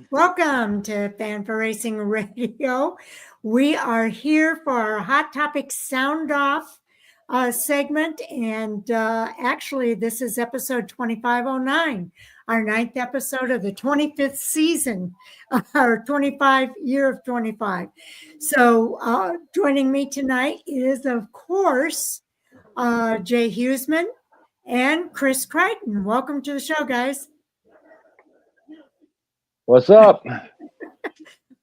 Welcome to Fan4Racing Radio. We are here for our Hot Topic Sound Off segment, and actually, this is episode 2509, our ninth episode of the 25th season, our 25 year of 25. So, joining me tonight is, of course, Jay Huseman and Chris Crichton. Welcome to the show, guys. What's up?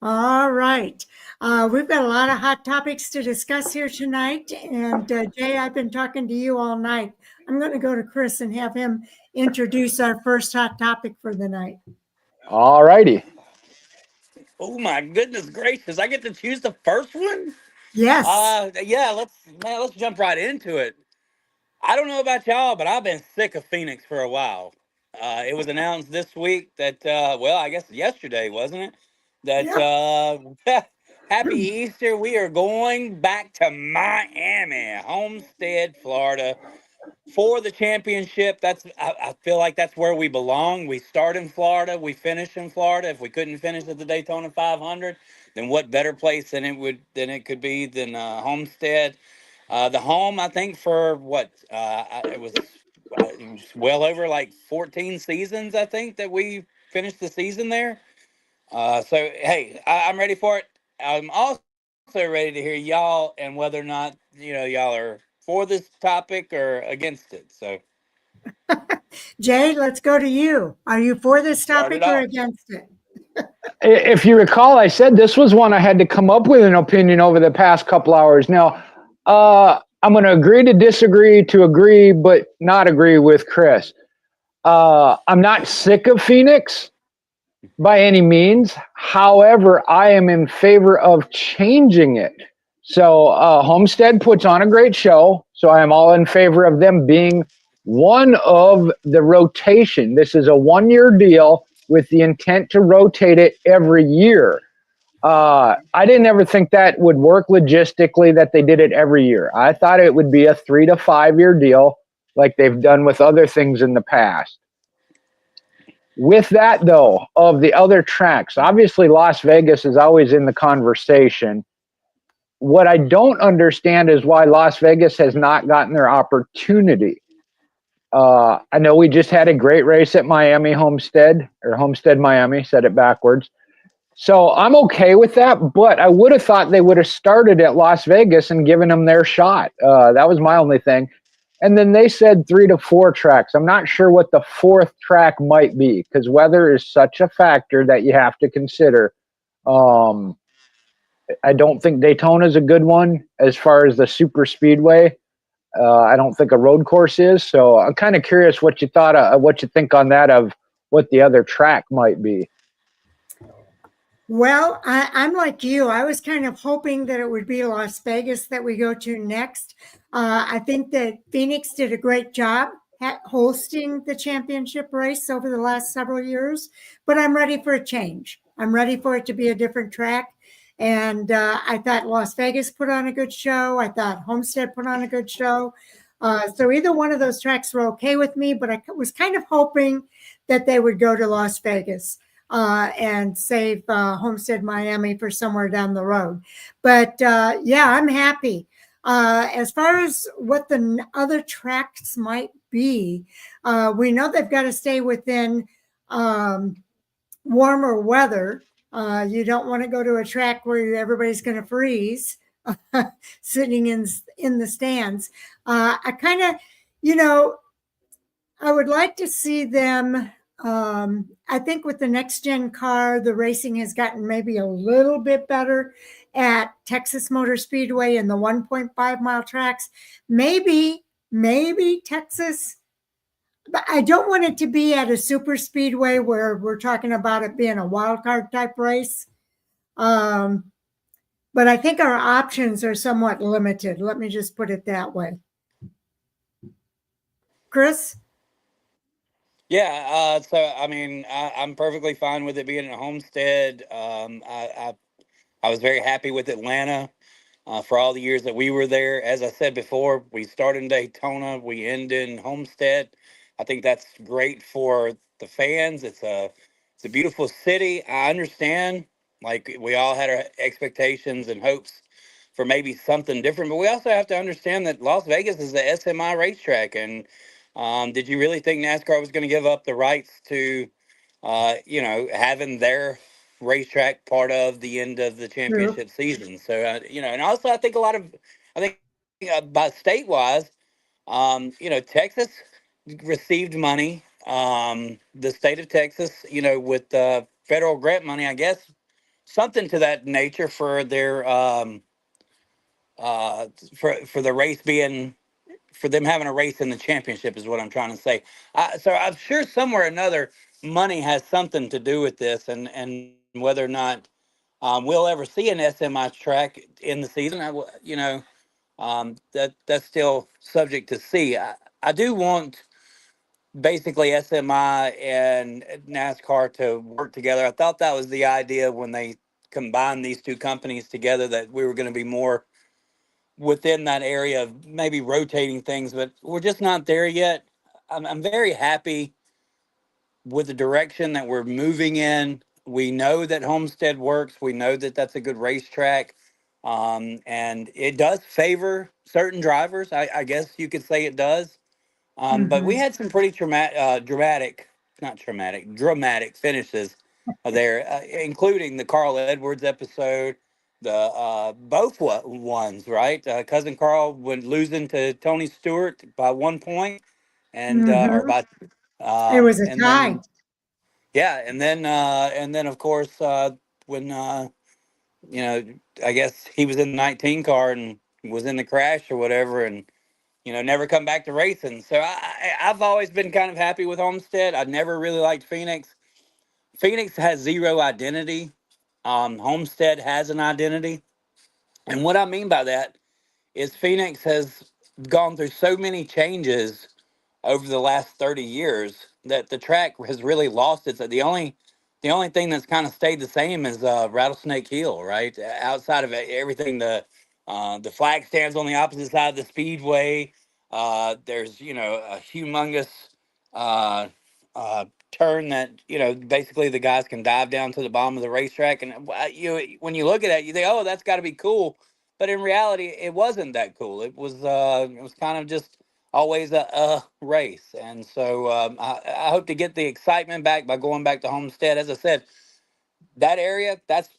All right. We've got a lot of hot topics to discuss here tonight. And Jay, I've been talking to you all night. I'm going to go to Chris and have him introduce our first hot topic for the night. All righty. Oh my goodness gracious! I get to choose the first one. Yes. Yeah. Let's jump right into it. I don't know about y'all, but I've been sick of Phoenix for a while. It was announced this week that, I guess yesterday, wasn't it? That Happy Easter. We are going back to Miami, Homestead, Florida, for the championship. I feel like that's where we belong. We start in Florida, we finish in Florida. If we couldn't finish at the Daytona 500, then what better place than it could be than Homestead? The home, I think, for it was well over like 14 seasons, I think, that we finished the season there. So, hey, I'm ready for it. I'm also ready to hear y'all and whether or not, y'all are for this topic or against it. So, Jay, let's go to you. Are you for this topic or against it? If you recall, I said this was one I had to come up with an opinion over the past couple hours. Now, I'm going to agree to disagree to agree, but not agree with Chris. I'm not sick of Phoenix by any means. However, I am in favor of changing it. So Homestead puts on a great show. So I am all in favor of them being one of the rotation. This is a 1-year deal with the intent to rotate it every year. I didn't ever think that would work logistically, that they did it every year. I thought it would be a 3 to 5 year deal like they've done with other things in the past. With that, though, of the other tracks, obviously Las Vegas is always in the conversation. What I don't understand is why Las Vegas has not gotten their opportunity. I know we just had a great race at Miami Homestead, or Homestead Miami, said it backwards. So I'm okay with that, but I would have thought they would have started at Las Vegas and given them their shot. That was my only thing. And then they said 3 to 4 tracks. I'm not sure what the fourth track might be because weather is such a factor that you have to consider. I don't think Daytona is a good one as far as the super speedway. I don't think a road course is. So I'm kind of curious what you think on that, of what the other track might be. Well, I'm like you. I was kind of hoping that it would be Las Vegas that we go to next. I think that Phoenix did a great job hosting the championship race over the last several years, but I'm ready for a change. I'm ready for it to be a different track. And I thought Las Vegas put on a good show. I thought Homestead put on a good show. So either one of those tracks were okay with me, but I was kind of hoping that they would go to Las Vegas. And save Homestead Miami for somewhere down the road. But I'm happy. As far as what the other tracks might be, we know they've got to stay within warmer weather. You don't want to go to a track where everybody's going to freeze sitting in the stands. I kind of, I would like to see them. I think with the next gen car, the racing has gotten maybe a little bit better at Texas Motor Speedway and the 1.5 mile tracks. Maybe Texas, but I don't want it to be at a super speedway where we're talking about it being a wild card type race. But I think our options are somewhat limited. Let me just put it that way. Chris? yeah. I'm perfectly fine with it being a Homestead. I was very happy with Atlanta for all the years that we were there. As I said before, we start in Daytona, we end in Homestead. I think that's great for the fans. It's a It's a beautiful city. I understand, like we all had our expectations and hopes for maybe something different, but we also have to understand that Las Vegas is the SMI racetrack. And did you really think NASCAR was going to give up the rights to, having their racetrack part of the end of the True. championship season? So, and also I think I think by state wise, Texas received money. The state of Texas, with federal grant money, I guess, something to that nature for their for the race being for them having a race in the championship is what I'm trying to say. So I'm sure somewhere or another money has something to do with this, and whether or not we'll ever see an SMI track in the season, that's still subject to see. I do want basically SMI and NASCAR to work together. I thought that was the idea when they combined these two companies together, that we were going to be more within that area of maybe rotating things, but we're just not there yet. I'm very happy with the direction that we're moving in. We know that Homestead works. We know that that's a good racetrack. And it does favor certain drivers. I guess you could say it does. But we Hmm. had some pretty dramatic finishes there, including the Carl Edwards episode, the ones, right? Cousin Carl went losing to Tony Stewart by 1 point, and or Hmm. by, It was a and tie. then yeah, and then of course when you know I guess he was in the 19 car and was in the crash or whatever, and never come back to racing. So I've always been kind of happy with Homestead. I never really liked Phoenix. Phoenix has zero identity. Homestead has an identity. And what I mean by that is Phoenix has gone through so many changes over the last 30 years that the track has really lost its the only thing that's kind of stayed the same is Rattlesnake Hill, right? Outside of everything, the flag stands on the opposite side of the speedway. There's a humongous uh, turn that basically the guys can dive down to the bottom of the racetrack, and when you look at it, you think, oh, that's got to be cool, but in reality, it wasn't that cool. It was kind of just always a race. And so I hope to get the excitement back by going back to Homestead. As I said, that area, that's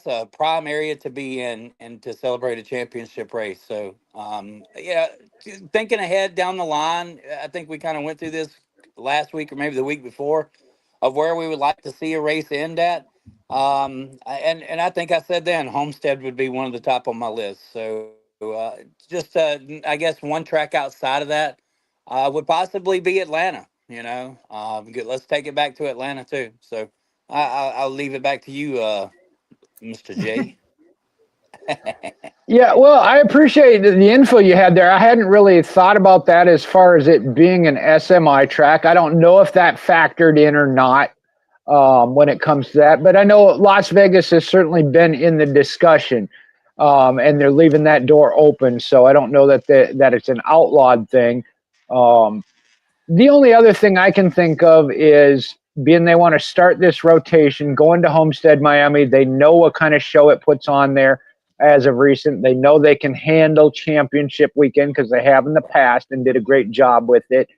a prime area to be in and to celebrate a championship race. So yeah, thinking ahead down the line, I think we kind of went through this last week or maybe the week before of where we would like to see a race end at. And I think I said then Homestead would be one of the top on my list. So just I guess one track outside of that would possibly be Atlanta. Let's take it back to Atlanta too. So I'll leave it back to you, Mr. J. Yeah, well, I appreciate the info you had there. I hadn't really thought about that as far as it being an SMI track. I don't know if that factored in or not when it comes to that, but I know Las Vegas has certainly been in the discussion, and they're leaving that door open. So I don't know that it's an outlawed thing. Um, the only other thing I can think of is being they want to start this rotation, going to Homestead, Miami. They know what kind of show it puts on there as of recent. They know they can handle championship weekend because they have in the past and did a great job with it,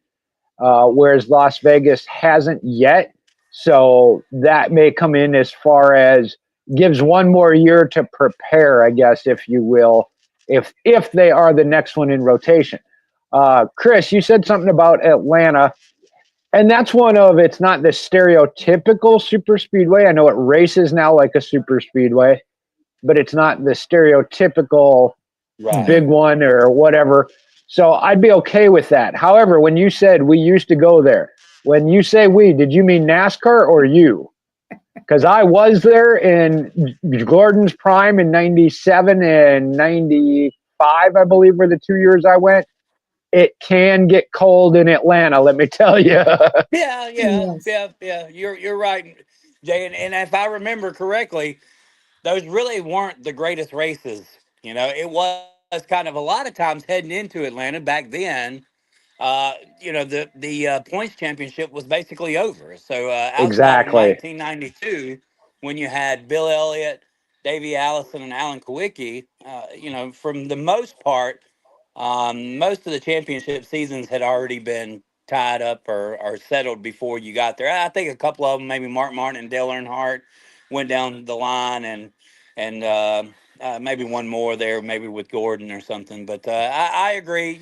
whereas Las Vegas hasn't yet. So that may come in as far as gives one more year to prepare, I guess, if you will, if they are the next one in rotation. Chris, you said something about Atlanta, and that's one of it's not the stereotypical super speedway. I know it races now like a super speedway, but it's not the stereotypical Right. big one or whatever. So I'd be okay with that. However, when you said we used to go there, when you say we, did you mean NASCAR or you? Because I was there in Gordon's prime in 97 and 95, I believe, were the 2 years I went. It can get cold in Atlanta, let me tell you. Yeah, yeah, Yes. yeah, yeah. You're right, Jay. And if I remember correctly, those really weren't the greatest races. It was kind of a lot of times heading into Atlanta back then. the points championship was basically over. So outside of Exactly. 1992, when you had Bill Elliott, Davey Allison, and Alan Kawicki, from the most part, most of the championship seasons had already been tied up or settled before you got there. I think a couple of them, maybe Mark Martin and Dale Earnhardt, went down the line, and maybe one more there, maybe with Gordon or something. But I agree.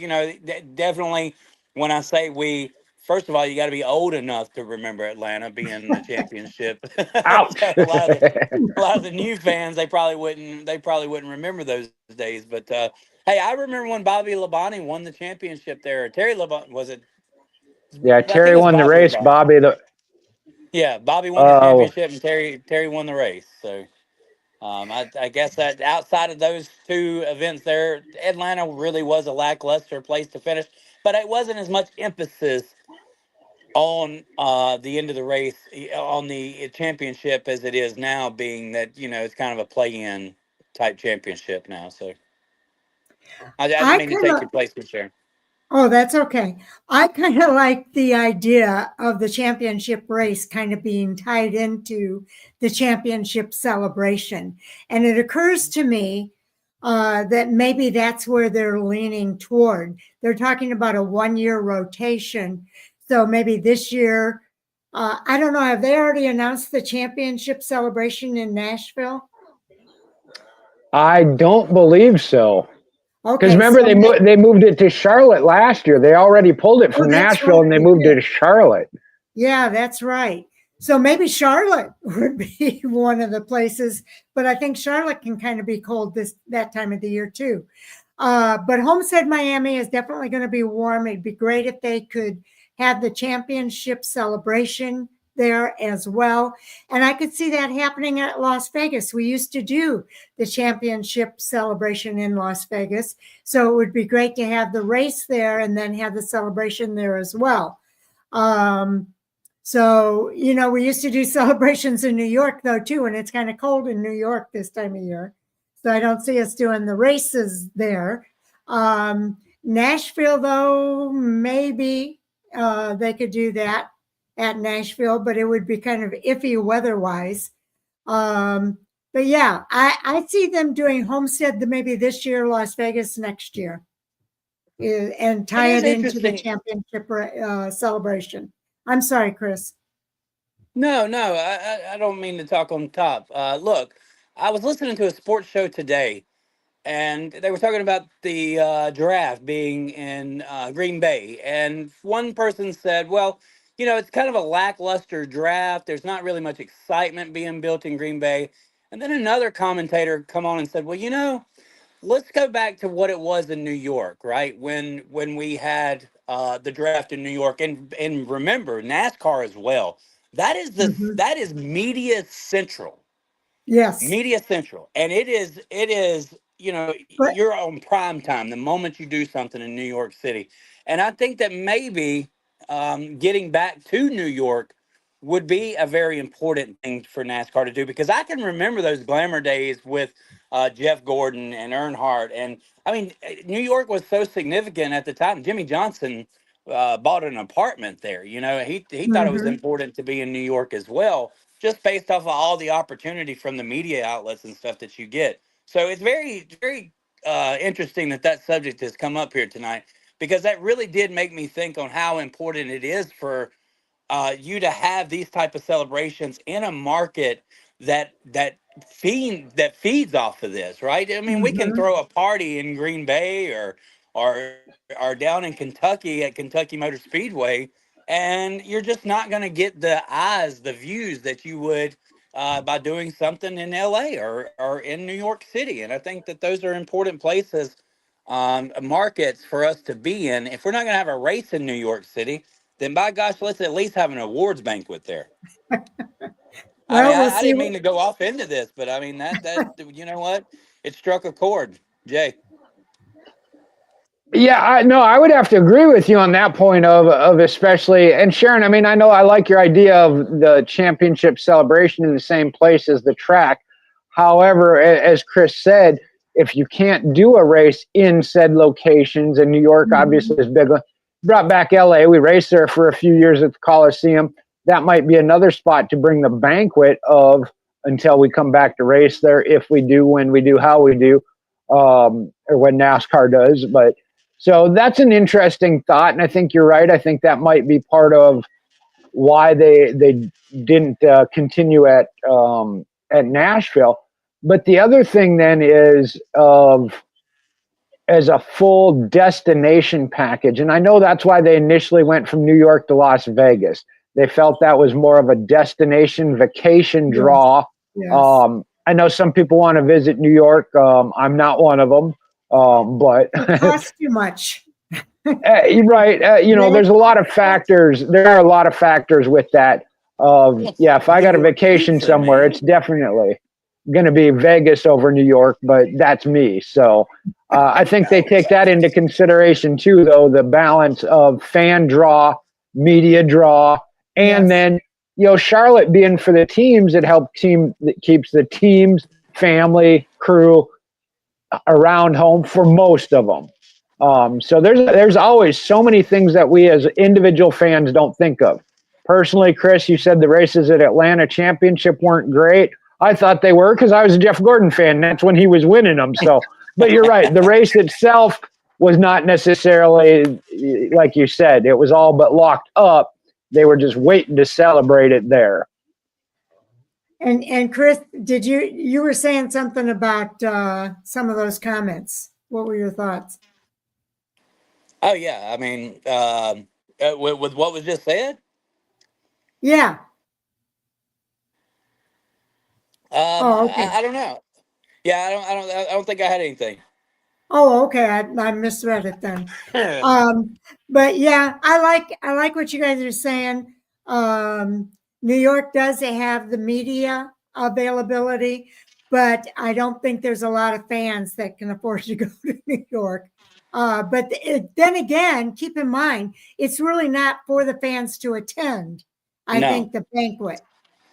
Definitely. When I say we, first of all, you got to be old enough to remember Atlanta being in the championship. Ouch. So a lot of the new fans, they probably wouldn't remember those days. But hey, I remember when Bobby Labonte won the championship there. Terry Labonte, was it? Yeah, I think Terry it was won the Bobby race. Labonte. Bobby the. Yeah, Bobby won the Oh, championship, and Terry won the race. So I guess that outside of those two events there, Atlanta really was a lackluster place to finish, but it wasn't as much emphasis on the end of the race on the championship as it is now, being that it's kind of a play-in type championship now. So I didn't I mean to kind take of, your place, for sure. oh, that's okay. I kind of like the idea of the championship race kind of being tied into the championship celebration. And it occurs to me that maybe that's where they're leaning toward. They're talking about a 1-year rotation. So maybe this year, I don't know, have they already announced the championship celebration in Nashville? I don't believe so. Because Okay, remember, so they moved it to Charlotte last year. They already pulled it oh, from that's Nashville right, and they they moved it did. to Charlotte. Yeah, that's right. So maybe Charlotte would be one of the places, but I think Charlotte can kind of be cold that time of the year too. But Homestead, Miami is definitely going to be warm. It'd be great if they could have the championship celebration there as well. And I could see that happening at Las Vegas. We used to do the championship celebration in Las Vegas. So it would be great to have the race there and then have the celebration there as well. So, we used to do celebrations in New York though, too, and it's kind of cold in New York this time of year. So I don't see us doing the races there. Nashville, though, maybe they could do that at Nashville, but it would be kind of iffy weather-wise. But yeah, I see them doing Homestead maybe this year, Las Vegas next year, and It tie is it into the interesting. championship celebration. I'm sorry, Chris. No, I don't mean to talk on top. Look, I was listening to a sports show today, and they were talking about the draft being in Green Bay. And one person said, well, it's kind of a lackluster draft. There's not really much excitement being built in Green Bay. And then another commentator come on and said, well, let's go back to what it was in New York, right? When we had the draft in New York, and remember NASCAR as well. Mhm. That is media central. Yes, Media Central, and it is but you're on prime time the moment you do something in New York City, and I think that maybe getting back to New York would be a very important thing for NASCAR to do, because I can remember those glamour days with Jeff Gordon and Earnhardt, and I mean New York was so significant at the time. Jimmy Johnson bought an apartment there. He thought it was mhm. important to be in New York as well, just based off of all the opportunity from the media outlets and stuff that you get. So it's very interesting that subject has come up here tonight, because that really did make me think on how important it is for you to have these type of celebrations in a market that feeds off of this, right? I mean, we can Mhm. throw a party in Green Bay or or down in Kentucky at Kentucky Motor Speedway, and you're just not going to get the eyes, the views that you would by doing something in LA or in New York City. And I think that those are important places, markets for us to be in. If we're not going to have a race in New York City, then by gosh, let's at least have an awards banquet there. I mean, Well, we'll I see. didn't mean to go off into this, but I mean that you know what? It struck a chord, Jay. Yeah, I would have to agree with you on that point of especially, and Sharon, I mean, I know I like your idea of the championship celebration in the same place as the track. However, as Chris said, if you can't do a race in said locations, and New York Mhm. obviously is big, brought back LA. We raced there for a few years at the Coliseum. That might be another spot to bring the banquet of until we come back to race there, if we do, when we do, how we do, or when NASCAR does. But so that's an interesting thought, and I think you're right. I think that might be part of why they didn't continue at Nashville. But the other thing then is as a full destination package, and I know that's why they initially went from New York to Las Vegas. They felt that was more of a destination vacation draw. Yes. I know some people want to visit New York. I'm not one of them, but It costs too much. you're right. You know, there's a lot of factors. There are a lot of factors with that. If I got a vacation somewhere, it's definitely going to be Vegas over New York, but that's me. So I think they take that into consideration too, though, the balance of fan draw, media draw, and then, you know, Charlotte being for the teams, that keeps the teams, family, crew around home for most of them. So there's always so many things that we as individual fans don't think of. Personally, Chris, you said the races at Atlanta Championship weren't great. I thought they were because I was a Jeff Gordon fan. And that's when he was winning them. So, but you're right. The race itself was not necessarily, like you said, it was all but locked up. They were just waiting to celebrate it there. And Chris, you were saying something about some of those comments. What were your thoughts? Oh yeah, I mean, with what was just said. Yeah. Okay. I don't know. Yeah, I don't think I had anything. Oh, okay. I misread it then. But yeah, I like what you guys are saying. New York does have the media availability, but I don't think there's a lot of fans that can afford to go to New York. But then again, keep in mind, it's really not for the fans to attend. I think the banquet.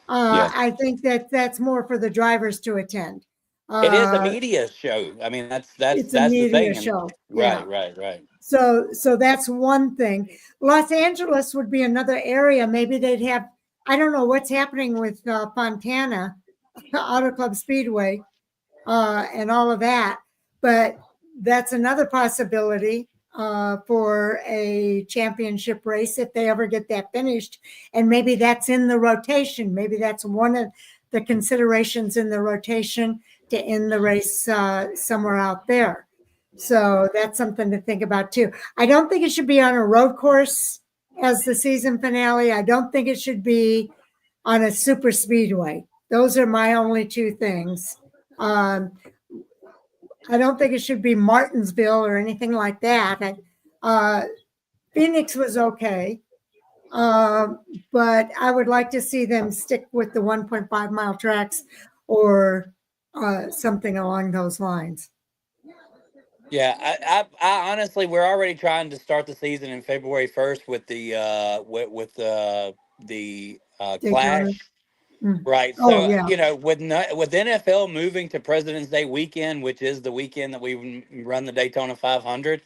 I think that's more for the drivers to attend. It is a media show. I mean, that's It's a the media thing. show. Right. So that's one thing. Los Angeles would be another area. Maybe they'd have, I don't know what's happening with Fontana, Auto Club Speedway, and all of that, but that's another possibility for a championship race if they ever get that finished. And maybe that's in the rotation. Maybe that's one of the considerations in the rotation to end the race somewhere out there. So that's something to think about too. I don't think it should be on a road course as the season finale. I don't think it should be on a super speedway. Those are my only two things. I don't think it should be Martinsville or anything like that. Phoenix was okay, but I would like to see them stick with the 1.5 mile tracks or something along those lines. Yeah, I honestly, we're already trying to start the season in February 1st with the Clash. Right. So, you know, with NFL moving to President's Day weekend, which is the weekend that we run the Daytona 500,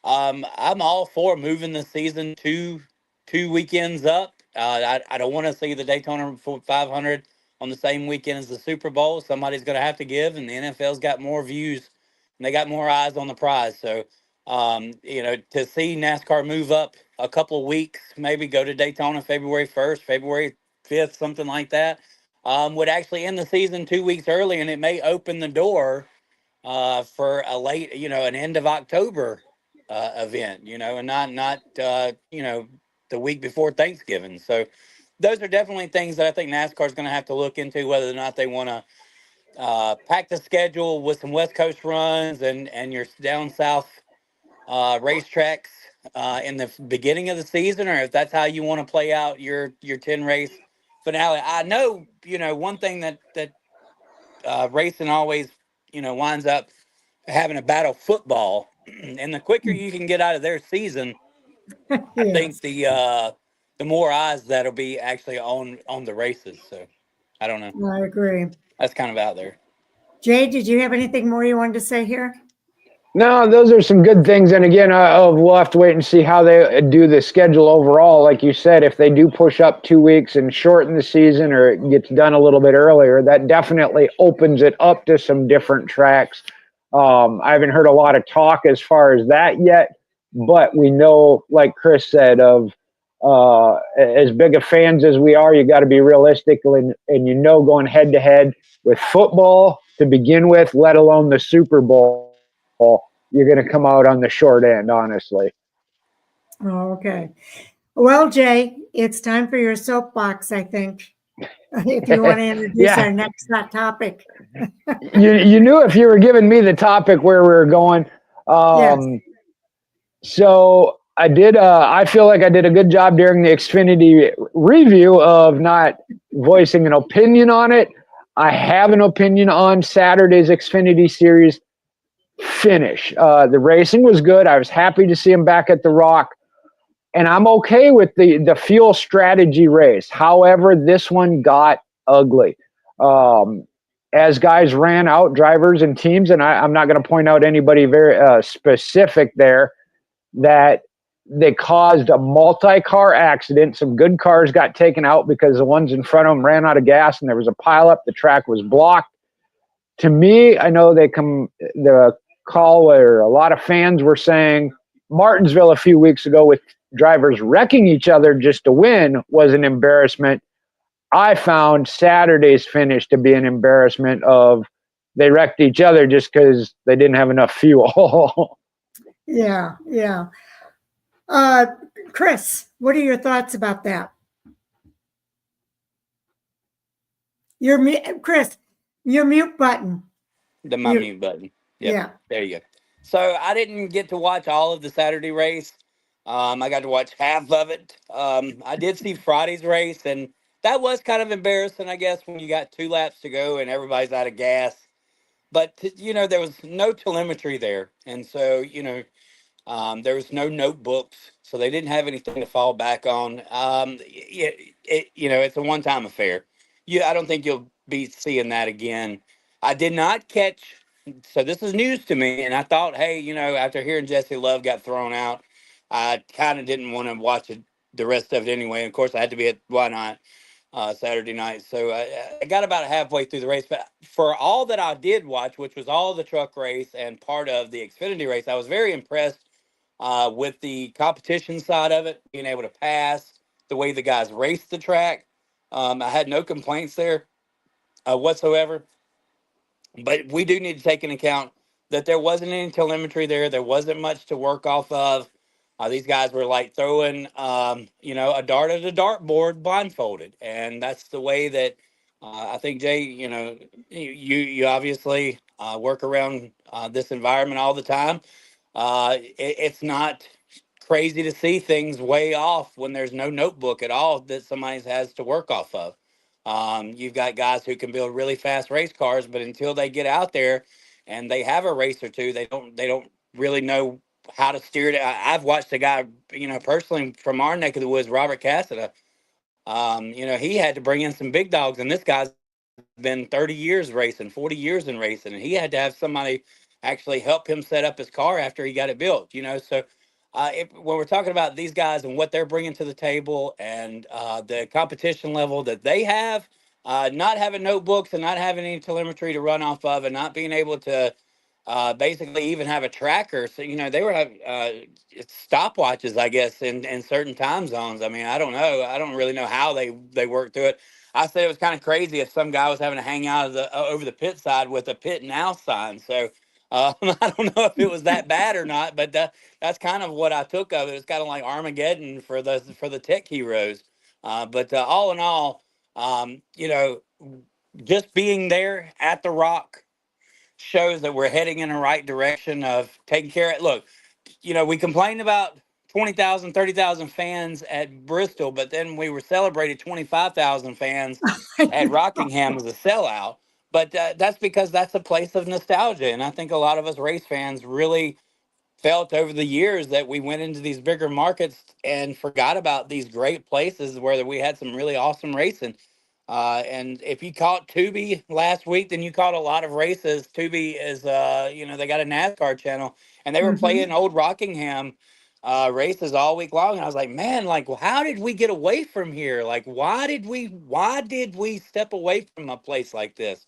I'm all for moving the season two weekends up. I don't want to see the Daytona 500 on the same weekend as the Super Bowl. Somebody's going to have to give, and the NFL's got more views and they got more eyes on the prize. So, you know, to see NASCAR move up a couple of weeks, maybe go to Daytona February 1st, February 5th, something like that, would actually end the season 2 weeks early, and it may open the door for a late, you know, an end of October event, you know, and not you know, the week before Thanksgiving. So those are definitely things that I think NASCAR is going to have to look into, whether or not they want to pack the schedule with some West Coast runs and your down south racetracks in the beginning of the season, or if that's how you want to play out your 10 race finale. I know, you know, one thing that racing always, you know, winds up having a battle football, and the quicker you can get out of their season, I think the more eyes that'll be actually on the races. So I don't know. I agree. That's kind of out there. Jay, did you have anything more you wanted to say here? No, those are some good things. And again, we'll have to wait and see how they do the schedule overall. Like you said, if they do push up 2 weeks and shorten the season, or it gets done a little bit earlier, that definitely opens it up to some different tracks. I haven't heard a lot of talk as far as that yet, but we know, like Chris said, of as big of fans as we are, you got to be realistic, and going head to head with football to begin with, let alone the Super Bowl, you're going to come out on the short end, honestly. Okay. Well, Jay, it's time for your soapbox, I think, if you want to introduce our next hot topic. you knew if you were giving me the topic where we were going. Yes. So I did. I feel like I did a good job during the Xfinity review of not voicing an opinion on it. I have an opinion on Saturday's Xfinity Series finish. The racing was good. I was happy to see him back at the Rock, and I'm okay with the fuel strategy race. However, this one got ugly. As guys ran out, drivers and teams, and I'm not going to point out anybody very specific there, that they caused a multi-car accident. Some good cars got taken out because the ones in front of them ran out of gas, and there was a pileup. The track was blocked. To me, I know the call where a lot of fans were saying Martinsville a few weeks ago with drivers wrecking each other just to win was an embarrassment. I found Saturday's finish to be an embarrassment of they wrecked each other just because they didn't have enough fuel. Yeah. Chris, what are your thoughts about that? Chris, your mute button. My mute button. Yep. Yeah. There you go. So I didn't get to watch all of the Saturday race. I got to watch half of it. I did see Friday's race, and that was kind of embarrassing, I guess, when you got 2 laps to go and everybody's out of gas. But, there was no telemetry there. And so, there was no notebooks, so they didn't have anything to fall back on. It's a one-time affair. I don't think you'll be seeing that again. I did not catch, so this is news to me, and I thought, hey, after hearing Jesse Love got thrown out, I kind of didn't want to watch it, the rest of it anyway. Of course, I had to be at Why Not Saturday night, so I got about halfway through the race. But for all that I did watch, which was all the truck race and part of the Xfinity race, I was very impressed with the competition side of it, being able to pass, the way the guys raced the track. I had no complaints there whatsoever. But we do need to take into account that there wasn't any telemetry there. There wasn't much to work off of. These guys were like throwing, a dart at a dartboard blindfolded. And that's the way that I think, Jay, you obviously work around this environment all the time. It's not crazy to see things way off when there's no notebook at all that somebody has to work off of. You've got guys who can build really fast race cars, but until they get out there and they have a race or two, they don't really know how to steer it. I've watched a guy, personally from our neck of the woods, Robert Cassida. He had to bring in some big dogs, and this guy's been 30 years racing, 40 years in racing, and he had to have somebody actually help him set up his car after he got it built. So when we're talking about these guys and what they're bringing to the table and the competition level that they have, not having notebooks and not having any telemetry to run off of, and not being able to basically even have a tracker. So, they were having stopwatches, I guess, in certain time zones. I mean, I don't know. I don't really know how they worked through it. I said it was kind of crazy if some guy was having to hang out of over the pit side with a pit now sign. So I don't know if it was that bad or not, but that's kind of what I took of it. It's kind of like Armageddon for the tech heroes. But all in all, just being there at the Rock shows that we're heading in the right direction of taking care of it. Look, we complained about 20,000, 30,000 fans at Bristol, but then we were celebrated 25,000 fans at Rockingham as a sellout. But that's because that's a place of nostalgia. And I think a lot of us race fans really felt over the years that we went into these bigger markets and forgot about these great places where we had some really awesome racing. And if you caught Tubi last week, then you caught a lot of races. Tubi is, they got a NASCAR channel, and they were playing old Rockingham races all week long. And I was like, man, like, well, how did we get away from here? Like, why did we step away from a place like this?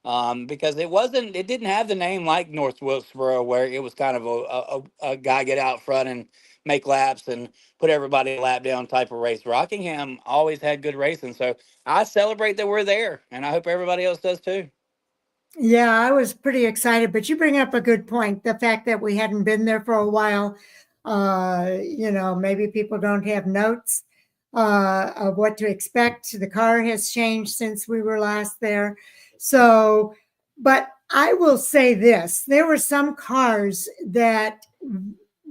Because it didn't have the name like North Wilkesboro, where it was kind of a guy get out front and make laps and put everybody a lap down type of race. Rockingham always had good racing. So I celebrate that we're there, and I hope everybody else does too. Yeah, I was pretty excited, but you bring up a good point. The fact that we hadn't been there for a while, maybe people don't have notes of what to expect. The car has changed since we were last there. So, but I will say this, there were some cars that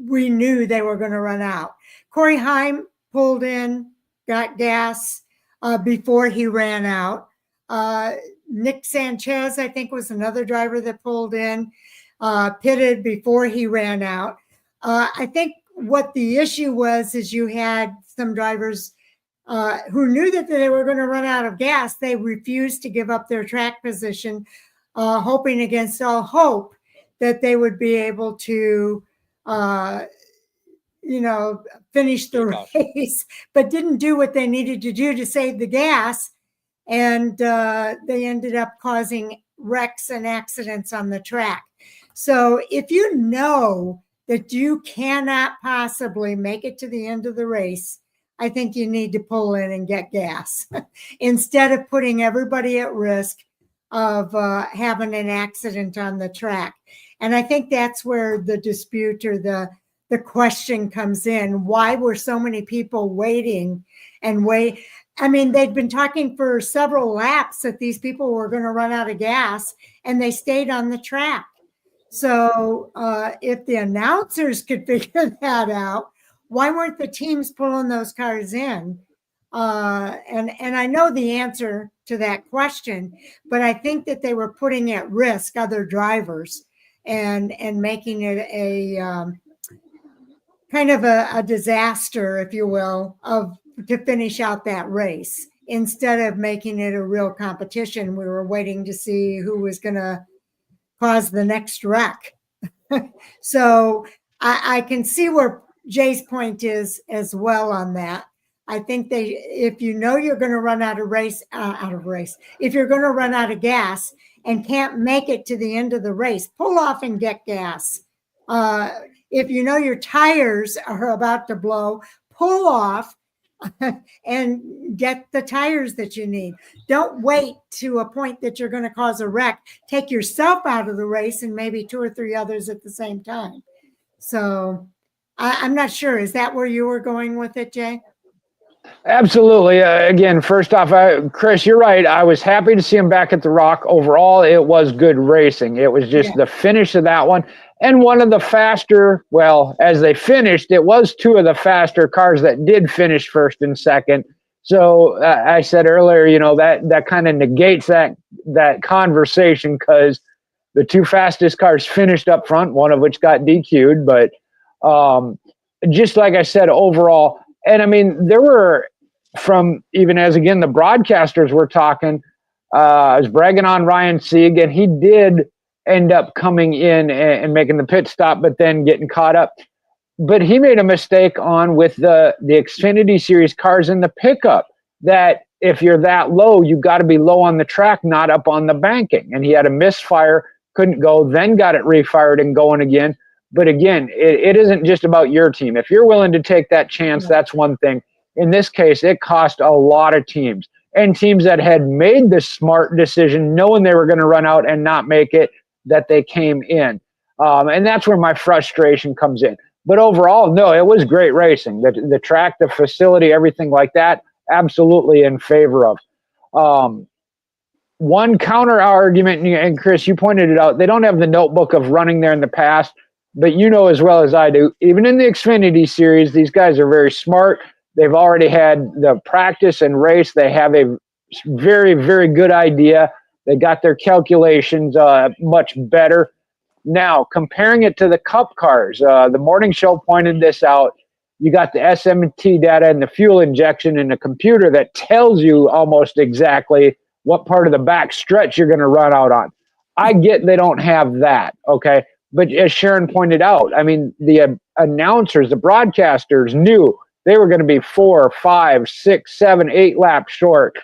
we knew they were going to run out. Corey Heim pulled in, got gas before he ran out. Nick Sanchez, I think, was another driver that pulled in, pitted before he ran out. I think what the issue was is you had some drivers who knew that they were going to run out of gas. They refused to give up their track position, hoping against all hope that they would be able to, finish the race, but didn't do what they needed to do to save the gas. And they ended up causing wrecks and accidents on the track. So if you know that you cannot possibly make it to the end of the race, I think you need to pull in and get gas instead of putting everybody at risk of having an accident on the track. And I think that's where the dispute or the question comes in. Why were so many people waiting and wait? I mean, they'd been talking for several laps that these people were going to run out of gas, and they stayed on the track. So if the announcers could figure that out, why weren't the teams pulling those cars in? And I know the answer to that question, but I think that they were putting at risk other drivers and making it a kind of a disaster, if you will, to finish out that race. Instead of making it a real competition, we were waiting to see who was going to cause the next wreck. So I can see where Jay's point is as well on that. I think if you know you're going to run out of race, if you're going to run out of gas and can't make it to the end of the race, pull off and get gas. If you know your tires are about to blow, pull off and get the tires that you need. Don't wait to a point that you're going to cause a wreck. Take yourself out of the race and maybe two or three others at the same time. So I'm not sure. Is that where you were going with it, Jay? Absolutely. Again, first off, Chris, you're right. I was happy to see him back at the Rock. Overall, it was good racing. It was just the finish of that one. And one of the faster, well, as they finished, it was two of the faster cars that did finish first and second. So I said earlier, that kind of negates that conversation, because the two fastest cars finished up front, one of which got DQ'd. But just like I said, overall, and I mean, there were, from even as, again, the broadcasters were talking, I was bragging on Ryan Sieg, and he did end up coming in and making the pit stop, but then getting caught up. But he made a mistake with the Xfinity Series cars in the pickup, that if you're that low, you got to be low on the track, not up on the banking. And he had a misfire, couldn't go, then got it refired and going again. But again, it isn't just about your team. If you're willing to take that chance, that's one thing. In this case, it cost a lot of teams, and teams that had made the smart decision, knowing they were going to run out and not make it, that they came in. And that's where my frustration comes in. But overall, no, it was great racing. The track, the facility, everything like that, absolutely in favor of. One counter argument, and Chris, you pointed it out, they don't have the notebook of running there in the past, but you know as well as I do, even in the Xfinity Series, these guys are very smart. They've already had the practice and race. They have a very, very good idea. They got their calculations much better. Now, comparing it to the Cup cars, the morning show pointed this out. You got the SMT data and the fuel injection in the computer that tells you almost exactly what part of the back stretch you're going to run out on. I get they don't have that, okay? But as Sharon pointed out, I mean, the announcers, the broadcasters knew they were going to be 4, 5, 6, 7, 8 laps short.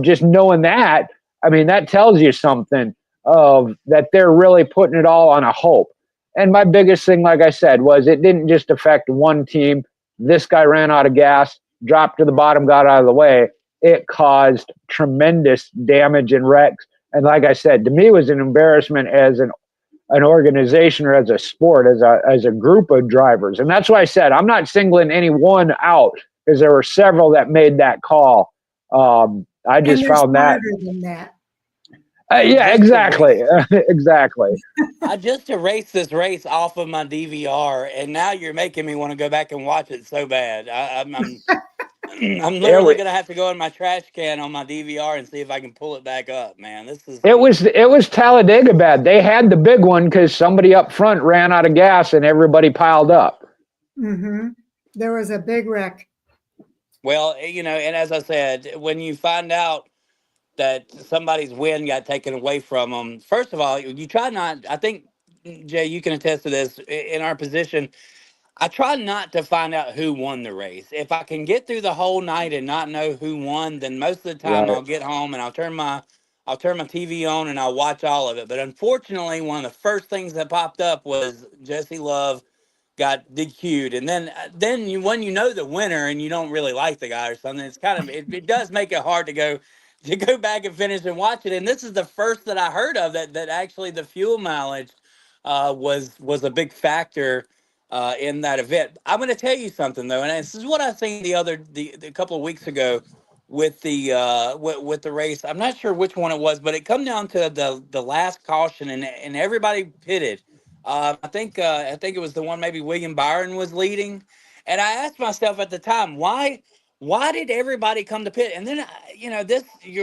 Just knowing that, I mean, that tells you something of that they're really putting it all on a hope. And my biggest thing, like I said, was it didn't just affect one team. This guy ran out of gas, dropped to the bottom, got out of the way. It caused tremendous damage and wrecks. And like I said, to me, it was an embarrassment as an organization or as a sport, as a group of drivers. And that's why I said I'm not singling any one out, because there were several that made that call. I just found that. Than that. Yeah, exactly. Exactly. I just erased this race off of my DVR, and now you're making me want to go back and watch it so bad. I'm literally going to have to go in my trash can on my DVR and see if I can pull it back up, man. It was Talladega bad. They had the big one because somebody up front ran out of gas and everybody piled up. Mm-hmm. There was a big wreck. Well, and as I said, when you find out that somebody's win got taken away from them, first of all, you try not, I think, Jay, you can attest to this, in our position, I try not to find out who won the race. If I can get through the whole night and not know who won, then most of the time I'll get home and I'll turn my TV on and I'll watch all of it. But unfortunately, one of the first things that popped up was Jesse Love got DQ'd, and then when you know the winner and you don't really like the guy or something, it's kind of it does make it hard to go back and finish and watch it. And this is the first that I heard of that actually the fuel mileage was a big factor in that event. I'm going to tell you something though, and this is what I seen the couple of weeks ago with the race. I'm not sure which one it was, but it come down to the last caution, and everybody pitted. I think it was the one maybe William Byron was leading, and I asked myself at the time, why did everybody come to pit? And then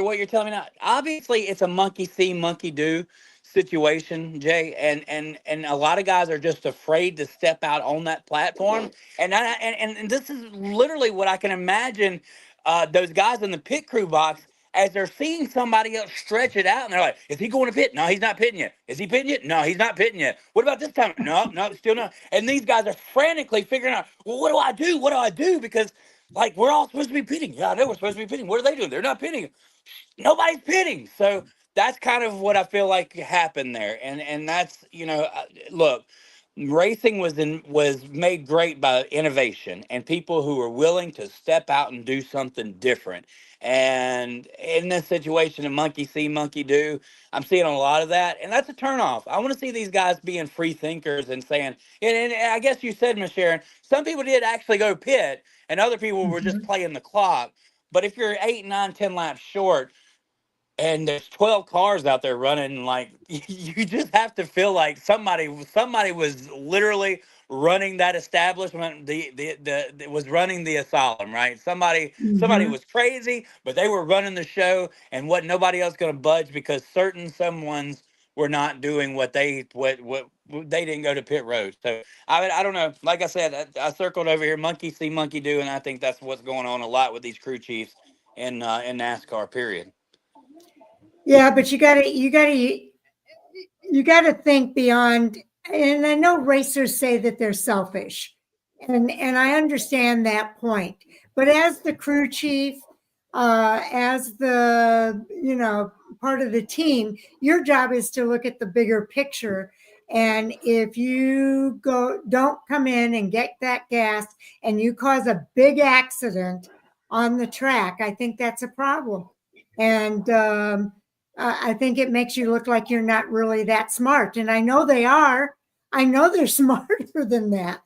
what you're telling me now. Obviously, it's a monkey see, monkey do situation, Jay, and a lot of guys are just afraid to step out on that platform. And this is literally what I can imagine those guys in the pit crew box, as they're seeing somebody else stretch it out, and they're like, is he going to pit? No, he's not pitting yet. Is he pitting yet? No, he's not pitting yet. What about this time? No, still not. And these guys are frantically figuring out, well, what do I do? What do I do? Because, like, we're all supposed to be pitting. Yeah, I know we're supposed to be pitting. What are they doing? They're not pitting. Nobody's pitting. So that's kind of what I feel like happened there. And that's, look, racing was made great by innovation and people who were willing to step out and do something different. And in this situation of monkey see, monkey do, I'm seeing a lot of that, and that's a turnoff. I want to see these guys being free thinkers and saying, and I guess you said, Miss Sharon, some people did actually go pit, and other people were just playing the clock. But if you're 8, 9, 10 laps short, and there's 12 cars out there running, like, you just have to feel like somebody was literally running that establishment, was running the asylum, right? Somebody was crazy, but they were running the show, and nobody else going to budge because certain someones were not doing what they didn't go to pit road. So I don't know. Like I said, I circled over here, monkey see, monkey do, and I think that's what's going on a lot with these crew chiefs in NASCAR. Period. Yeah, but you gotta think beyond. And I know racers say that they're selfish, and I understand that point. But as the crew chief, as the part of the team, your job is to look at the bigger picture. And if you don't come in and get that gas, and you cause a big accident on the track, I think that's a problem. And I think it makes you look like you're not really that smart. And I know they are. I know they're smarter than that.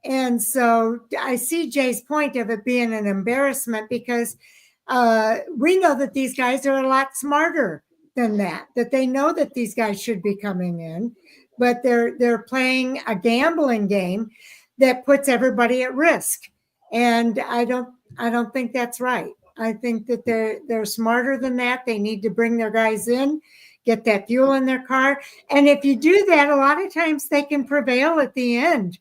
And so I see Jay's point of it being an embarrassment, because we know that these guys are a lot smarter than that they know that these guys should be coming in, but they're playing a gambling game that puts everybody at risk. And I don't think that's right. I think that they're smarter than that. They need to bring their guys in, get that fuel in their car. And if you do that, a lot of times they can prevail at the end.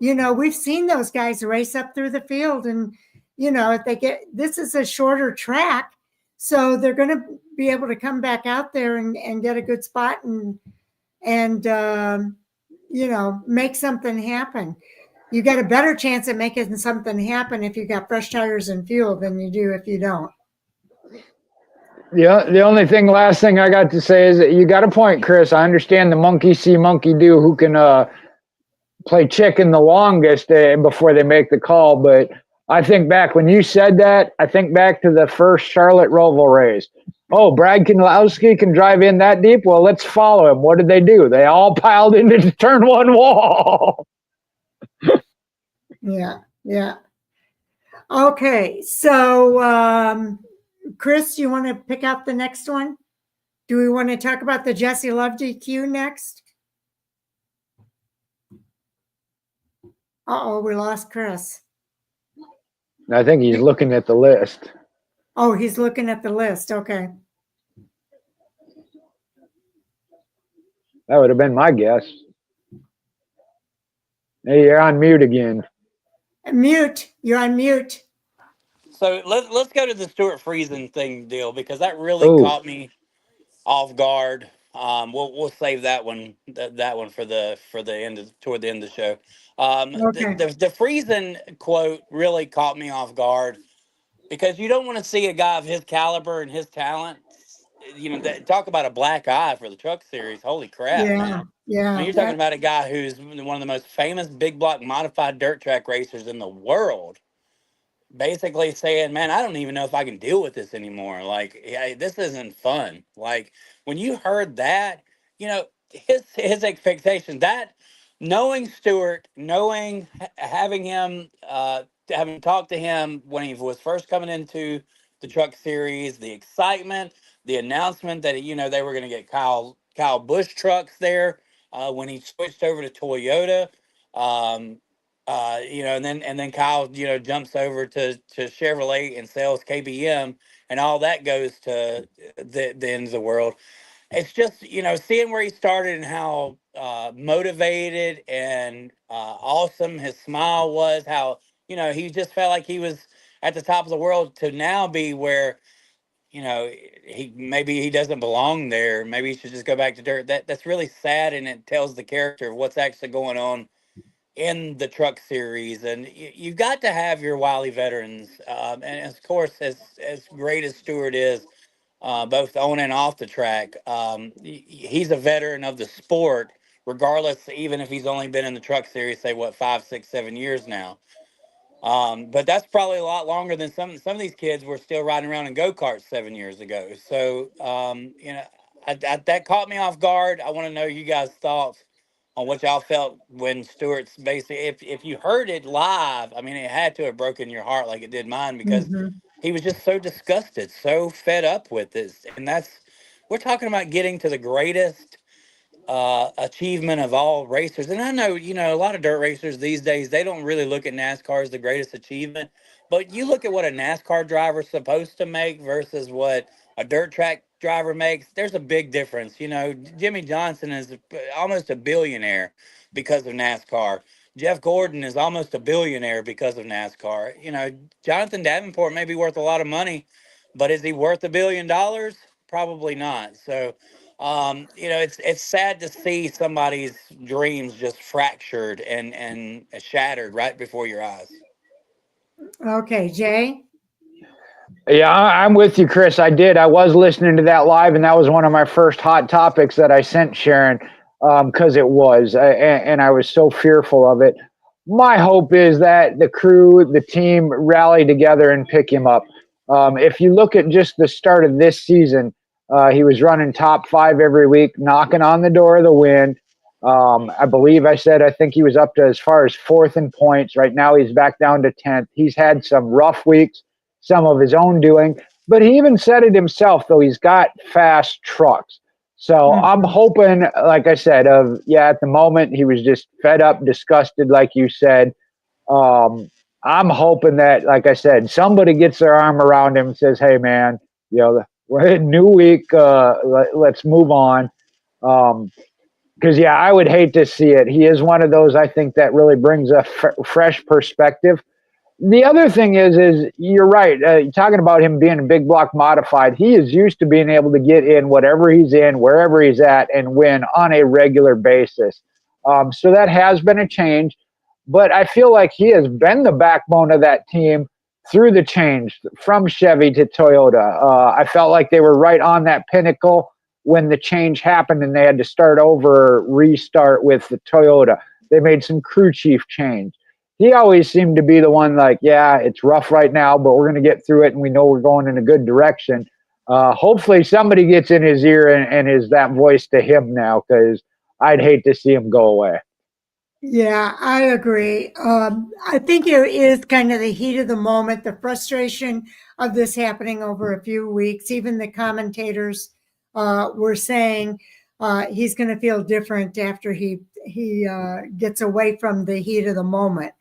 we've seen those guys race up through the field, and if this is a shorter track, so they're going to be able to come back out there and get a good spot and make something happen. You got a better chance at making something happen if you got fresh tires and fuel than you do if you don't. Yeah, the only last thing I got to say is that you got a point, Chris. I understand the monkey see, monkey do, who can play chicken the longest before they make the call. But I think back when you said that, I think back to the first Charlotte Roval race. Oh, Brad Keselowski can drive in that deep? Well, let's follow him. What did they do? They all piled into the turn one wall. Yeah. Okay, so Chris, you want to pick out the next one? Do we want to talk about the Jesse Love DQ next? Uh-oh, we lost Chris. I think he's looking at the list. Oh, he's looking at the list. Okay. That would have been my guess. Hey, you're on mute again. Mute. You're on mute. So let's go to the Stewart Friesen thing deal, because that really caught me off guard. We'll save that one for the end toward the end of the show. Okay. The Friesen quote really caught me off guard, because you don't want to see a guy of his caliber and his talent. Talk about a black eye for the Truck Series. Holy crap, man. Yeah. I mean, you're talking about a guy who's one of the most famous big block modified dirt track racers in the world, basically saying, man, I don't even know if I can deal with this anymore. Like, this isn't fun. Like, when you heard that, his expectations, that knowing Stewart, having him, having talked to him when he was first coming into the Truck Series, the excitement, the announcement that, they were going to get Kyle Busch trucks there when he switched over to Toyota. And then Kyle, jumps over to Chevrolet and sells KBM, and all that goes to the end of the world. It's just, seeing where he started and how motivated and awesome his smile was, how, he just felt like he was at the top of the world, to now be where, he doesn't belong there. Maybe he should just go back to dirt. That's really sad, and it tells the character of what's actually going on in the Truck Series. And you've got to have your wily veterans. And of course, as great as Stewart is, both on and off the track, he's a veteran of the sport, regardless, even if he's only been in the Truck Series, say, 5, 6, 7 years now. But that's probably a lot longer than some of these kids were still riding around in go-karts 7 years ago. So, that caught me off guard. I want to know you guys' thoughts on what y'all felt when Stewart's basically, if you heard it live, I mean, it had to have broken your heart like it did mine, because he was just so disgusted, so fed up with this. And we're talking about getting to the greatest achievement of all racers. And I know, a lot of dirt racers these days, they don't really look at NASCAR as the greatest achievement, but you look at what a NASCAR driver is supposed to make versus what a dirt track driver makes, there's a big difference. Jimmy Johnson is almost a billionaire because of NASCAR. Jeff Gordon is almost a billionaire because of NASCAR. Jonathan Davenport may be worth a lot of money, but is he worth $1 billion? Probably not. So, it's sad to see somebody's dreams just fractured and shattered right before your eyes. Okay, Jay? Yeah, I'm with you, Chris. I was listening to that live, and that was one of my first hot topics that I sent Sharon, because it was, and I was so fearful of it. My hope is that the crew, the team, rally together and pick him up. If you look at just the start of this season, he was running top 5 every week, knocking on the door of the win. I believe I think he was up to as far as 4th in points. Right now he's back down to 10th. He's had some rough weeks, some of his own doing, but he even said it himself, though, he's got fast trucks. So I'm hoping, like I said, at the moment he was just fed up, disgusted, like you said. I'm hoping that, like I said, somebody gets their arm around him and says, hey, man, we're in a new week. Let's move on. Because, yeah, I would hate to see it. He is one of those, I think, that really brings a fresh perspective. The other thing is you're right. Talking about him being a big block modified, he is used to being able to get in whatever he's in, wherever he's at, and win on a regular basis. So that has been a change. But I feel like he has been the backbone of that team through the change from Chevy to Toyota. I felt like they were right on that pinnacle when the change happened and they had to start over, restart with the Toyota. They made some crew chief change. He always seemed to be the one like, yeah, it's rough right now, but we're going to get through it, and we know we're going in a good direction. Hopefully somebody gets in his ear and is that voice to him now, because I'd hate to see him go away. Yeah, I agree. I think it is kind of the heat of the moment, the frustration of this happening over a few weeks. Even the commentators were saying he's going to feel different after he gets away from the heat of the moment.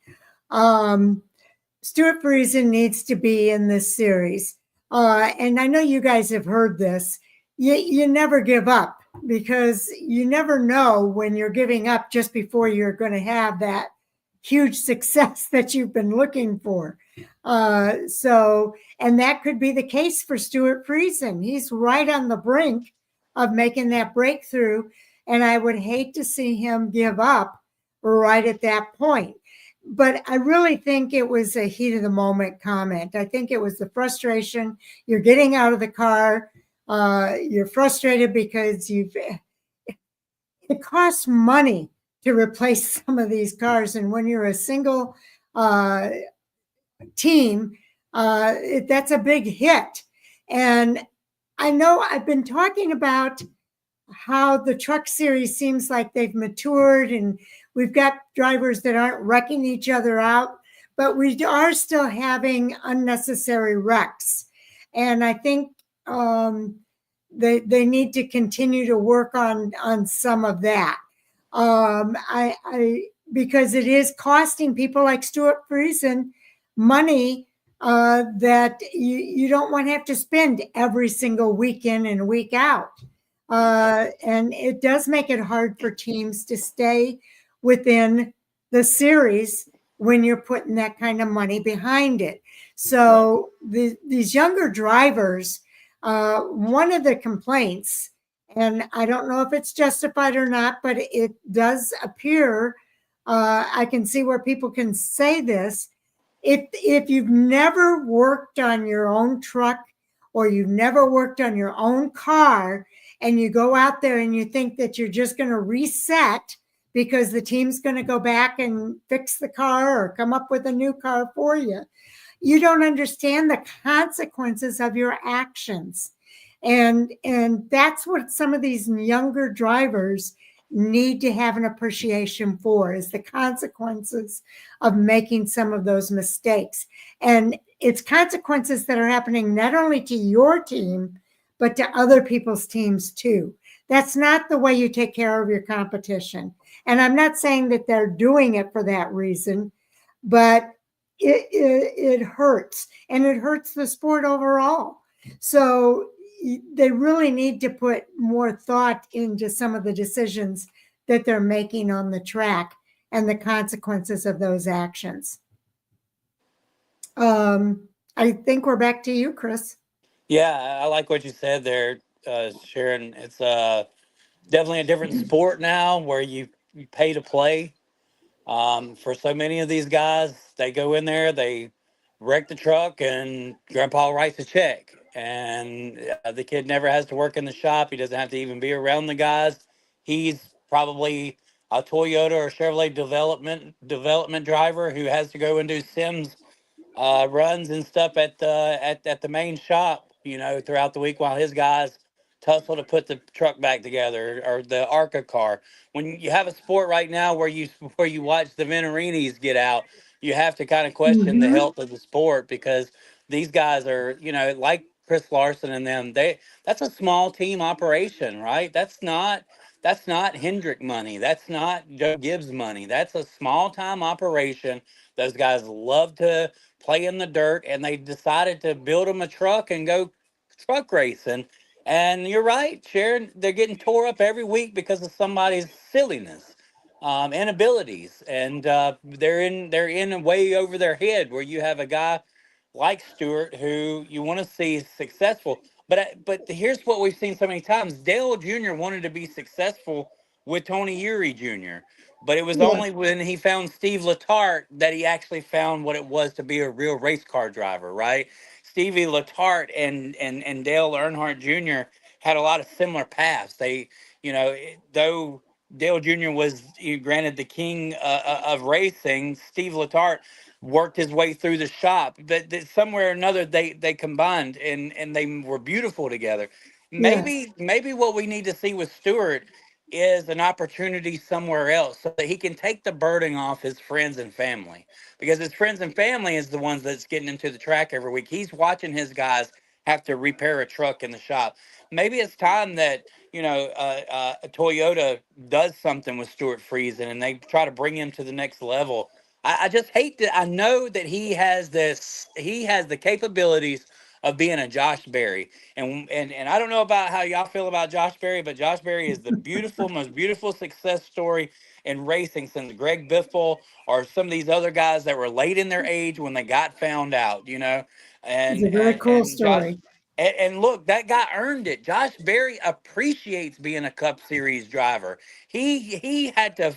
Stewart Friesen needs to be in this series. And I know you guys have heard this. You never give up, because you never know when you're giving up just before you're going to have that huge success that you've been looking for. And that could be the case for Stewart Friesen. He's right on the brink of making that breakthrough. And I would hate to see him give up right at that point. But I really think it was a heat of the moment comment. I think it was the frustration. You're getting out of the car. You're frustrated because it costs money to replace some of these cars. And when you're a single team, that's a big hit. And I know I've been talking about how the truck series seems like they've matured and we've got drivers that aren't wrecking each other out, but we are still having unnecessary wrecks. And I think they need to continue to work on some of that. Because it is costing people like Stewart Friesen money that you don't want to have to spend every single week in and week out. And it does make it hard for teams to stay within the series when you're putting that kind of money behind it. So these younger drivers, one of the complaints, and I don't know if it's justified or not, but it does appear, I can see where people can say this. If you've never worked on your own truck or you've never worked on your own car, and you go out there and you think that you're just going to reset because the team's going to go back and fix the car or come up with a new car for you, you don't understand the consequences of your actions. And that's what some of these younger drivers need to have an appreciation for, is the consequences of making some of those mistakes. And it's consequences that are happening not only to your team, but to other people's teams too. That's not the way you take care of your competition. And I'm not saying that they're doing it for that reason, but it hurts, and it hurts the sport overall. So they really need to put more thought into some of the decisions that they're making on the track and the consequences of those actions. I think we're back to you, Chris. Yeah, I like what you said there, Sharon. It's definitely a different sport now where you pay to play. For so many of these guys, they go in there, they wreck the truck, and Grandpa writes a check. And the kid never has to work in the shop. He doesn't have to even be around the guys. He's probably a Toyota or Chevrolet development driver who has to go and do sims runs and stuff at the main shop, throughout the week while his guys tussle to put the truck back together, or the ARCA car. When you have a sport right now where you watch the Venturinis get out, you have to kind of question the health of the sport, because these guys are, like Chris Larson and them, that's a small team operation, right? That's not Hendrick money. That's not Joe Gibbs money. That's a small time operation. Those guys love to play in the dirt, and they decided to build them a truck and go truck racing. And you're right, Sharon. They're getting tore up every week because of somebody's silliness, inabilities, and they're in a way over their head. Where you have a guy like Stewart who you want to see successful, but here's what we've seen so many times: Dale Jr. wanted to be successful with Tony Uri Jr., but it was Yeah. only when he found Steve Letarte that he actually found what it was to be a real race car driver, right? Stevie Letarte and Dale Earnhardt Jr. had a lot of similar paths. They, though Dale Jr. was granted the king of racing, Steve Letarte worked his way through the shop. That somewhere or another they combined and they were beautiful together. Yes. Maybe what we need to see with Stewart is an opportunity somewhere else so that he can take the burden off his friends and family, because his friends and family is the ones that's getting into the track every week. He's watching his guys have to repair a truck in the shop. Maybe it's time that Toyota does something with Stewart Friesen and they try to bring him to the next level. I just hate that. I know that he has this. He has the capabilities of being a Josh Berry, and I don't know about how y'all feel about Josh Berry, but Josh Berry is the most beautiful success story in racing since Greg Biffle or some of these other guys that were late in their age when they got found out, It's and a very and cool and Josh. story. And look, that guy earned it. Josh Berry appreciates being a Cup Series driver. He had to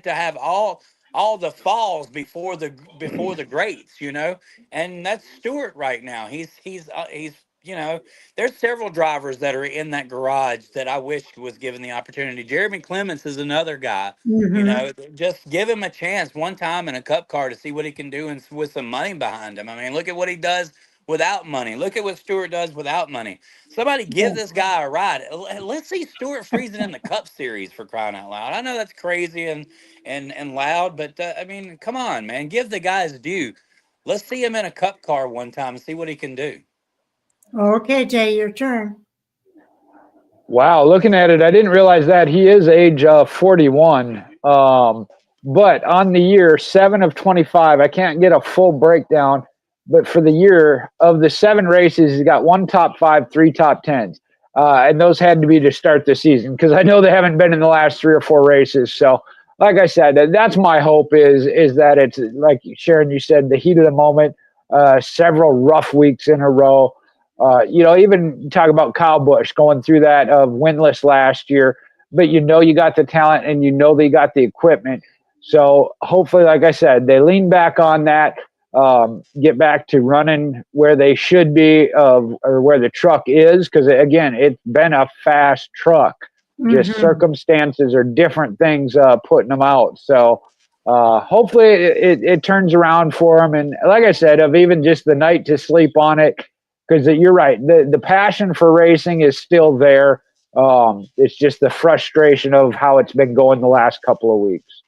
have all the falls before the greats, and that's Stewart right now. He's there's several drivers that are in that garage that I wish was given the opportunity. Jeremy Clements is another guy. Hmm. Just give him a chance one time in a Cup car to see what he can do, and with some money behind him. I mean, look at what he does without money. Look at what Stewart does without money. Somebody give Yeah. this guy a ride. Let's see Stewart Friesen in the Cup Series, for crying out loud. I know that's crazy and loud, but I mean, come on, man, give the guy his due. Let's see him in a Cup car one time and see what he can do. Okay, Jay, your turn. Wow, looking at it, I didn't realize that he is age 41. But on the year, 7 of 25, I can't get a full breakdown. But for the year, of the 7 races, he's got 1 top 5, 3 top 10s. And those had to be to start the season because I know they haven't been in the last 3 or 4 races. So, like I said, that's my hope is that it's like Sharon, you said, the heat of the moment, several rough weeks in a row. Even talk about Kyle Busch going through that of winless last year, but you got the talent and they got the equipment. So hopefully, like I said, they lean back on that, get back to running where they should be, or where the truck is, because again, it's been a fast truck. Just Hmm. circumstances or different things putting them out. So hopefully it turns around for them. And like I said, of even just the night to sleep on it, because you're right, the passion for racing is still there. It's just the frustration of how it's been going the last couple of weeks.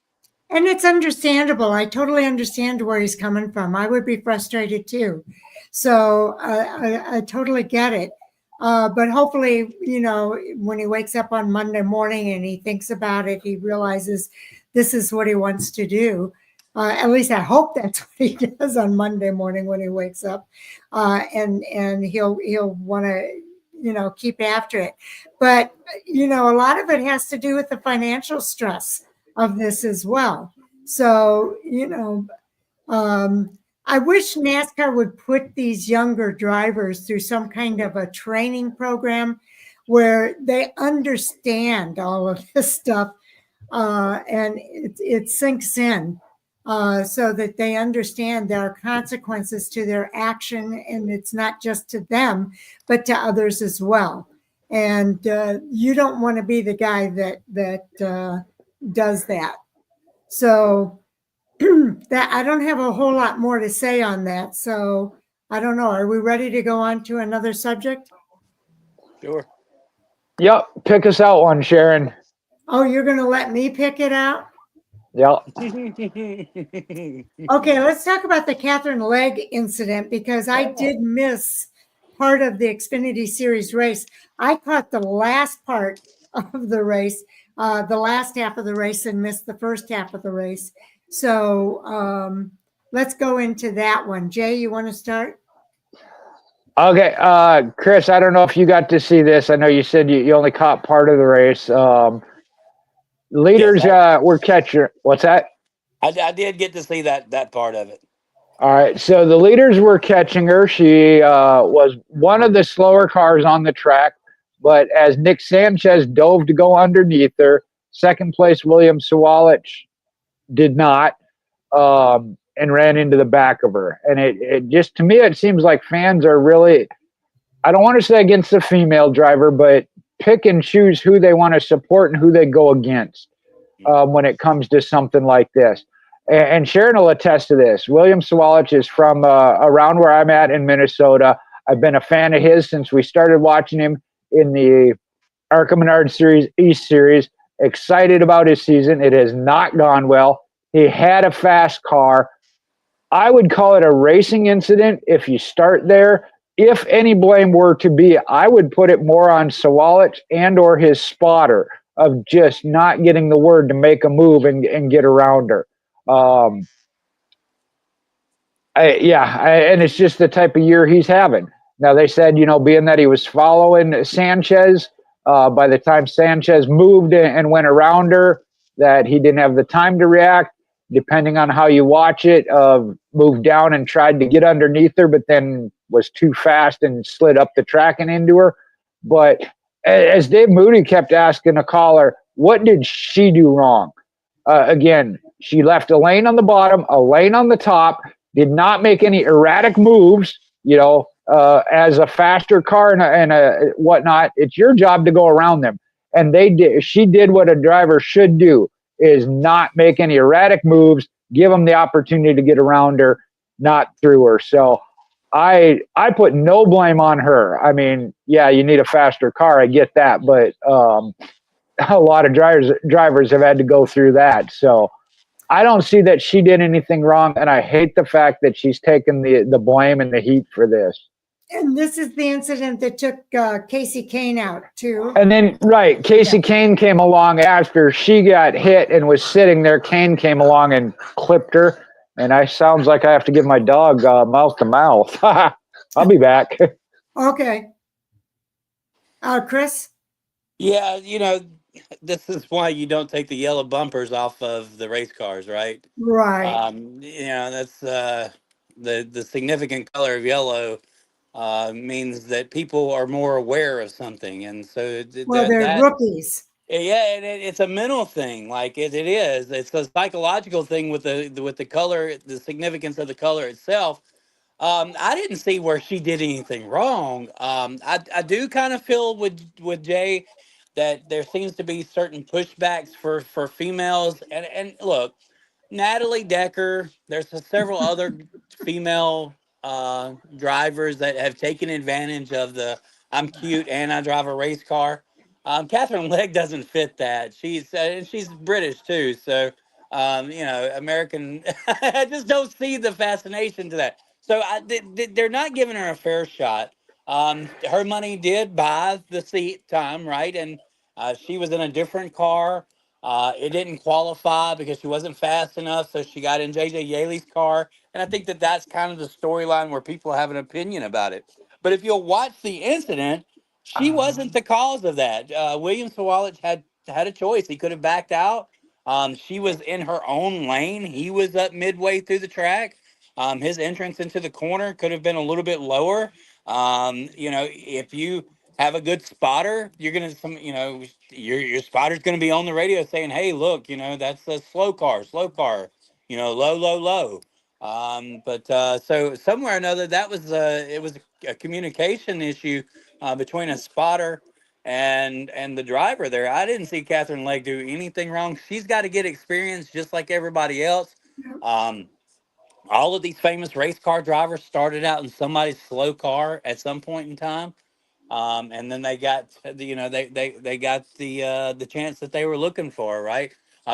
And it's understandable. I totally understand where he's coming from. I would be frustrated too. So I totally get it. But hopefully, when he wakes up on Monday morning and he thinks about it, he realizes this is what he wants to do. At least I hope that's what he does on Monday morning when he wakes up, and he'll want to keep after it. But a lot of it has to do with the financial stress of this as well. So I wish NASCAR would put these younger drivers through some kind of a training program where they understand all of this stuff, and it sinks in, so that they understand there are consequences to their action, and it's not just to them, but to others as well. And you don't want to be the guy that does that. So that I don't have a whole lot more to say on that. So I don't know. Are we ready to go on to another subject? Sure. Yep, pick us out one, Sharon. Oh, you're going to let me pick it out? Yep. Okay, let's talk about the Katherine Legge incident, because I did miss part of the Xfinity Series race. I caught the last part of the race, the last half of the race, and missed the first half of the race. So let's go into that one. Jay, you want to start? Okay, Chris, I don't know if you got to see this. I know you said you only caught part of the race. Yes, Leaders were catching. What's that? I did get to see that part of it. All right, so the leaders were catching her. She was one of the slower cars on the track, but as Nick Sanchez dove to go underneath her, second place William Sawalich did not, and ran into the back of her. And it just, to me, it seems like fans are really, I don't want to say against the female driver, but pick and choose who they want to support and who they go against when it comes to something like this. And Sharon will attest to this. William Sawalich is from around where I'm at in Minnesota. I've been a fan of his since we started watching him in the ARCA Menard Series, East Series. Excited about his season. It has not gone well. He had a fast car. I would call it a racing incident if you start there. If any blame were to be, I would put it more on Sawalich and or his spotter of just not getting the word to make a move and get around her. And it's just the type of year he's having. Now, they said, being that he was following Sanchez, by the time Sanchez moved and went around her, that he didn't have the time to react. Depending on how you watch it, moved down and tried to get underneath her, but then was too fast and slid up the track and into her. But as Dave Moody kept asking the caller, what did she do wrong? Again, she left a lane on the bottom, a lane on the top, did not make any erratic moves, as a faster car and a whatnot. It's your job to go around them. And they did. She did what a driver should do, is not make any erratic moves, give them the opportunity to get around her, not through her. So I put no blame on her. I mean, yeah, you need a faster car. I get that. But a lot of drivers have had to go through that. So I don't see that she did anything wrong. And I hate the fact that she's taken the blame and the heat for this. And this is the incident that took Casey Kane out too. And then, right, Casey Kane came along after she got hit and was sitting there. Kane came along and clipped her. And I sounds like I have to give my dog mouth to mouth. I'll be back. Okay. Chris? Yeah, this is why you don't take the yellow bumpers off of the race cars, right? Right. That's the significant color of yellow means that people are more aware of something, and so Well, they're that rookies. yeah, and it's a mental thing, like it is. It's a psychological thing with the color, the significance of the color itself. I didn't see where she did anything wrong. I do kind of feel with Jay that there seems to be certain pushbacks for females, and look, Natalie Decker. There's several other female drivers that have taken advantage of the "I'm cute and I drive a race car." Katherine Legge doesn't fit that. She's British too, so American. I just don't see the fascination to that. So they're not giving her a fair shot. Her money did buy the seat time, right? And she was in a different car. It didn't qualify because she wasn't fast enough, so she got in JJ Yaley's car. And I think that's kind of the storyline where people have an opinion about it. But if you'll watch the incident, she wasn't the cause of that. William Sawalich had a choice. He could have backed out. She was in her own lane. He was up midway through the track. His entrance into the corner could have been a little bit lower. If you have a good spotter, you're gonna your spotter's gonna be on the radio saying, "Hey, look, that's a slow car, low, low, low." But so somewhere or another, it was a communication issue between a spotter and the driver there. I didn't see Katherine Legge do anything wrong. She's got to get experience just like everybody else. Um, all of these famous race car drivers started out in somebody's slow car at some point in time. And then they got they got the chance that they were looking for, right?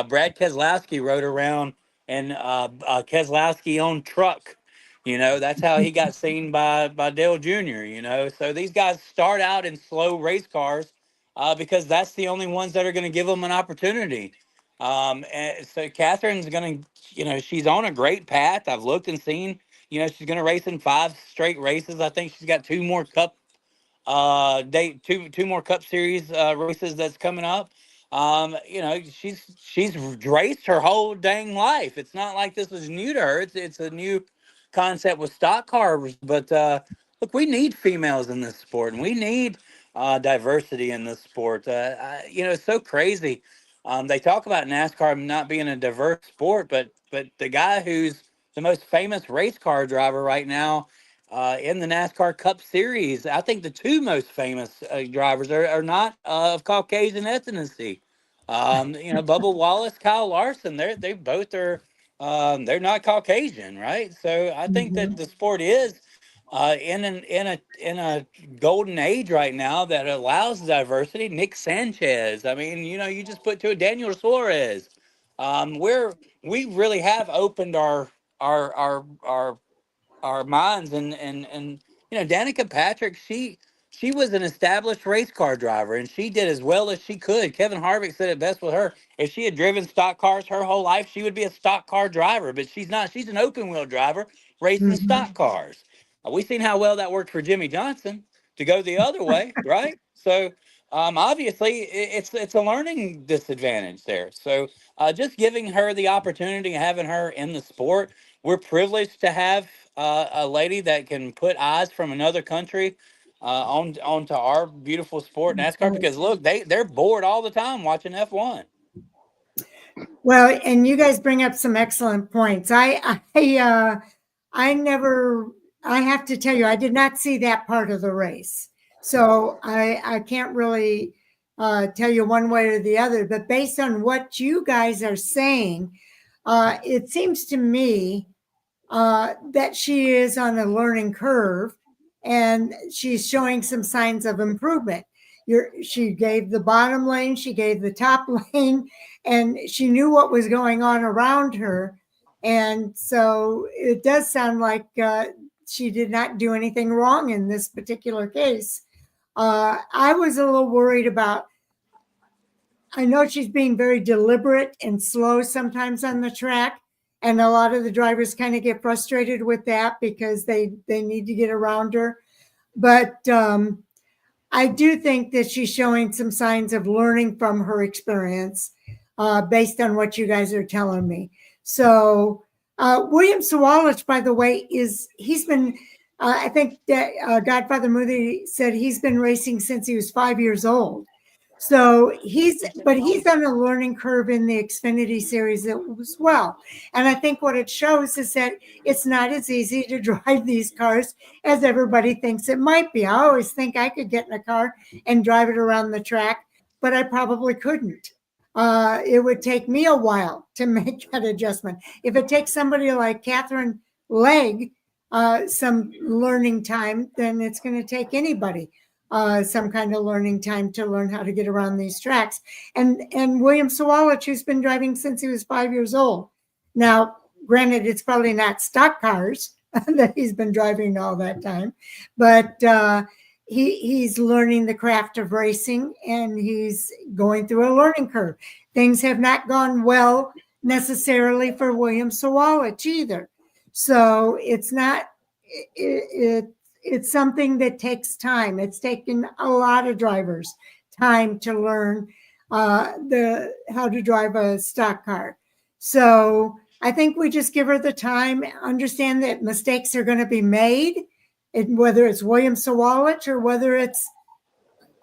Brad Keselowski rode around in a Keselowski owned truck. That's how he got seen by Dale Jr. So these guys start out in slow race cars because that's the only ones that are going to give them an opportunity. And so Catherine's going to, she's on a great path. I've looked and seen. You know, she's going to race in 5 straight races. I think she's got 2 more Cup two more Cup Series races that's coming up. You know, she's raced her whole dang life. It's not like this was new to her. It's a new concept with stock cars. But look, we need females in this sport, and we need diversity in this sport. You know, it's so crazy. They talk about NASCAR not being a diverse sport, but the guy who's the most famous race car driver right now in the NASCAR Cup Series, I think the 2 most famous drivers are not of Caucasian ethnicity. You know, Bubba Wallace, Kyle Larson, they both are they're not Caucasian, right? So I think that Mhm. the sport is in a golden age right now that allows diversity. Nick Sanchez, I mean, you know, you just put to a Daniel Suarez. We really have opened our our minds, and you know, Danica Patrick, she was an established race car driver, and she did as well as she could. Kevin Harvick said it best with her: if she had driven stock cars her whole life, she would be a stock car driver, but she's not. She's an open wheel driver racing stock Mhm. cars. We've seen how well that worked for Jimmy Johnson to go the other way, right? So obviously it's a learning disadvantage there. So just giving her the opportunity, having her in the sport, we're privileged to have a lady that can put eyes from another country onto our beautiful sport, NASCAR. Because look, they're bored all the time watching F1. Well, and you guys bring up some excellent points. I never, I have to tell you, I did not see that part of the race. So I can't really tell you one way or the other, but based on what you guys are saying, it seems to me that she is on a learning curve and she's showing some signs of improvement. She gave the bottom lane, she gave the top lane, and she knew what was going on around her. And so it does sound like she did not do anything wrong in this particular case. I was a little worried about, I know she's being very deliberate and slow sometimes on the track. And a lot of the drivers kind of get frustrated with that because they need to get around her. But I do think that she's showing some signs of learning from her experience based on what you guys are telling me. So William Sawalich, by the way, he's been, I think that Godfather Moody said he's been racing since he was 5 years old. So he's on a learning curve in the Xfinity Series as well. And I think what it shows is that it's not as easy to drive these cars as everybody thinks it might be. I always think I could get in a car and drive it around the track, but I probably couldn't. It would take me a while to make that adjustment. If it takes somebody like Katherine Legge some learning time, then it's going to take anybody some kind of learning time to learn how to get around these tracks. And William Sawalich, who's been driving since he was 5 years old. Now, granted, it's probably not stock cars that he's been driving all that time, but he's learning the craft of racing and he's going through a learning curve. Things have not gone well necessarily for William Sawalich either. So it's not, it's something that takes time. It's taken a lot of drivers time to learn how to drive a stock car. So I think we just give her the time, understand that mistakes are going to be made, whether it's William Sawalich or whether it's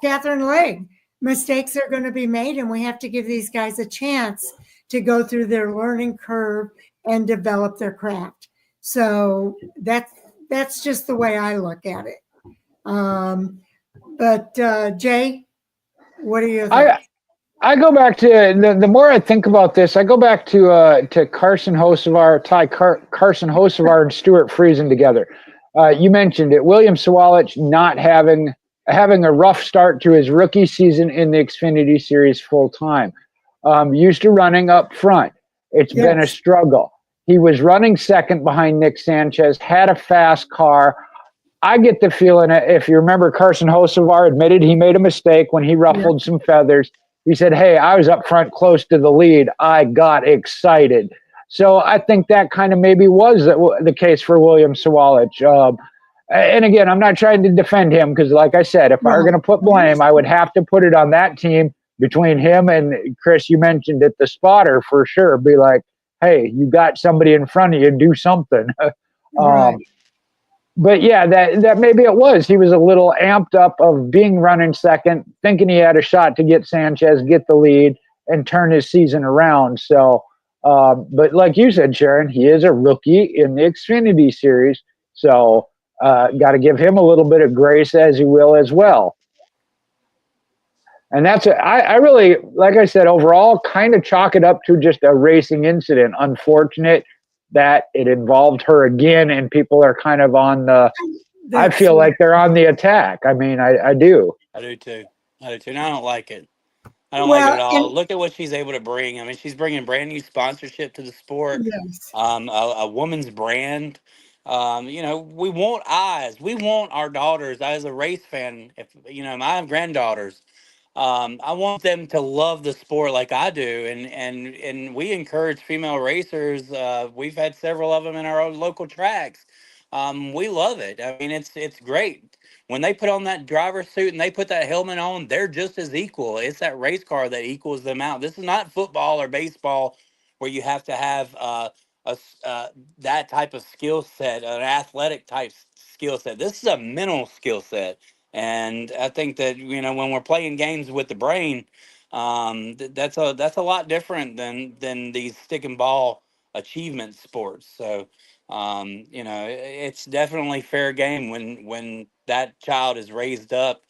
Katherine Legge. Mistakes are going to be made, and we have to give these guys a chance to go through their learning curve and develop their craft. So that's just the way I look at it. But Jay, what are your thoughts? I go back to the more I think about this, I go back to Carson Hocevar, Carson Hocevar, and Stewart Friesen together. You mentioned it. William Sawalich not having a rough start to his rookie season in the Xfinity Series full time. Used to running up front. It's been a struggle. He was running second behind Nick Sanchez, had a fast car. I get the feeling, if you remember, Carson Hocevar admitted he made a mistake when he ruffled some feathers. He said, hey, I was up front close to the lead. I got excited. So I think that kind of maybe was the case for William Sawalich. And again, I'm not trying to defend him because, like I said, if I were going to put blame, I would have to put it on that team between him and Chris. You mentioned it, the spotter for sure. Be like, hey, you got somebody in front of you, do something. Right. But yeah, that maybe it was. He was a little amped up of being running second, thinking he had a shot to get Sanchez, get the lead, and turn his season around. So, but like you said, Sharon, he is a rookie in the Xfinity Series. So, got to give him a little bit of grace, as you will, as well. And that's I really, like I said, overall, kind of chalk it up to just a racing incident. Unfortunate that it involved her again, and people are kind of on the. I feel like they're on the attack. I mean, I do. I do too. And I don't like it. I don't like it at all. Look at what she's able to bring. I mean, she's bringing brand new sponsorship to the sport. Yes. A woman's brand. We want eyes. We want our daughters. As a race fan, if I have granddaughters, I want them to love the sport like I do, and we encourage female racers. We've had several of them in our own local tracks. We love it. I mean, it's great when they put on that driver's suit and they put that helmet on. They're just as equal. It's that race car that equals them out. This is not football or baseball where you have to have that type of skill set, an athletic type skill set. This is a mental skill set. And I think that when we're playing games with the brain, that's a lot different than these stick and ball achievement sports. So it's definitely fair game when that child is raised up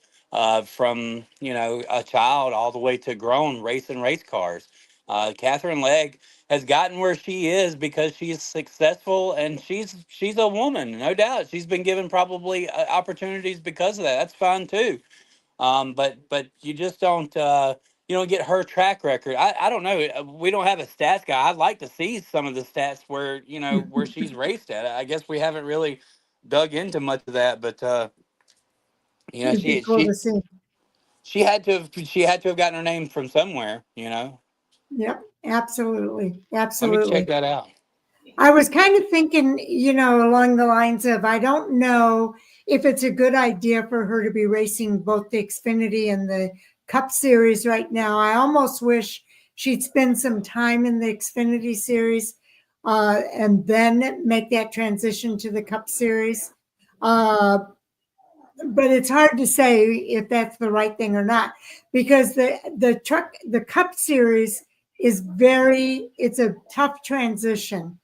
from a child all the way to grown racing race cars. Katherine Legge has gotten where she is because she's successful and she's a woman, no doubt. She's been given probably opportunities because of that. That's fine too. But you just don't get her track record. I don't know. We don't have a stats guy. I'd like to see some of the stats where she's raced at. I guess we haven't really dug into much of that, but It'd be cool to see. she had to have gotten her name from somewhere. Yep, absolutely. Let me check that out. I was kind of thinking, along the lines of, I don't know if it's a good idea for her to be racing both the Xfinity and the Cup Series right now. I almost wish she'd spend some time in the Xfinity Series and then make that transition to the Cup Series. But it's hard to say if that's the right thing or not, because the Cup Series it's a tough transition.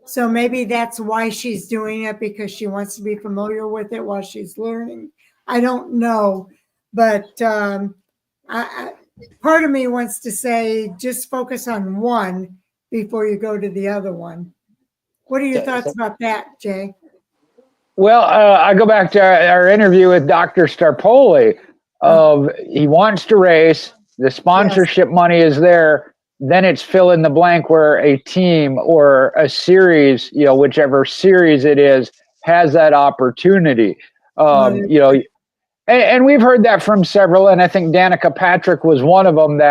So maybe that's why she's doing it, because she wants to be familiar with it while she's learning. I don't know, but part of me wants to say just focus on one before you go to the other one. What are your thoughts about that, Jay? Well, I go back to our interview with Dr. Starpoli of he wants to race, the sponsorship money is there. Then it's fill in the blank where a team or a series, whichever series it is, has that opportunity. And we've heard that from several, and I think Danica Patrick was one of them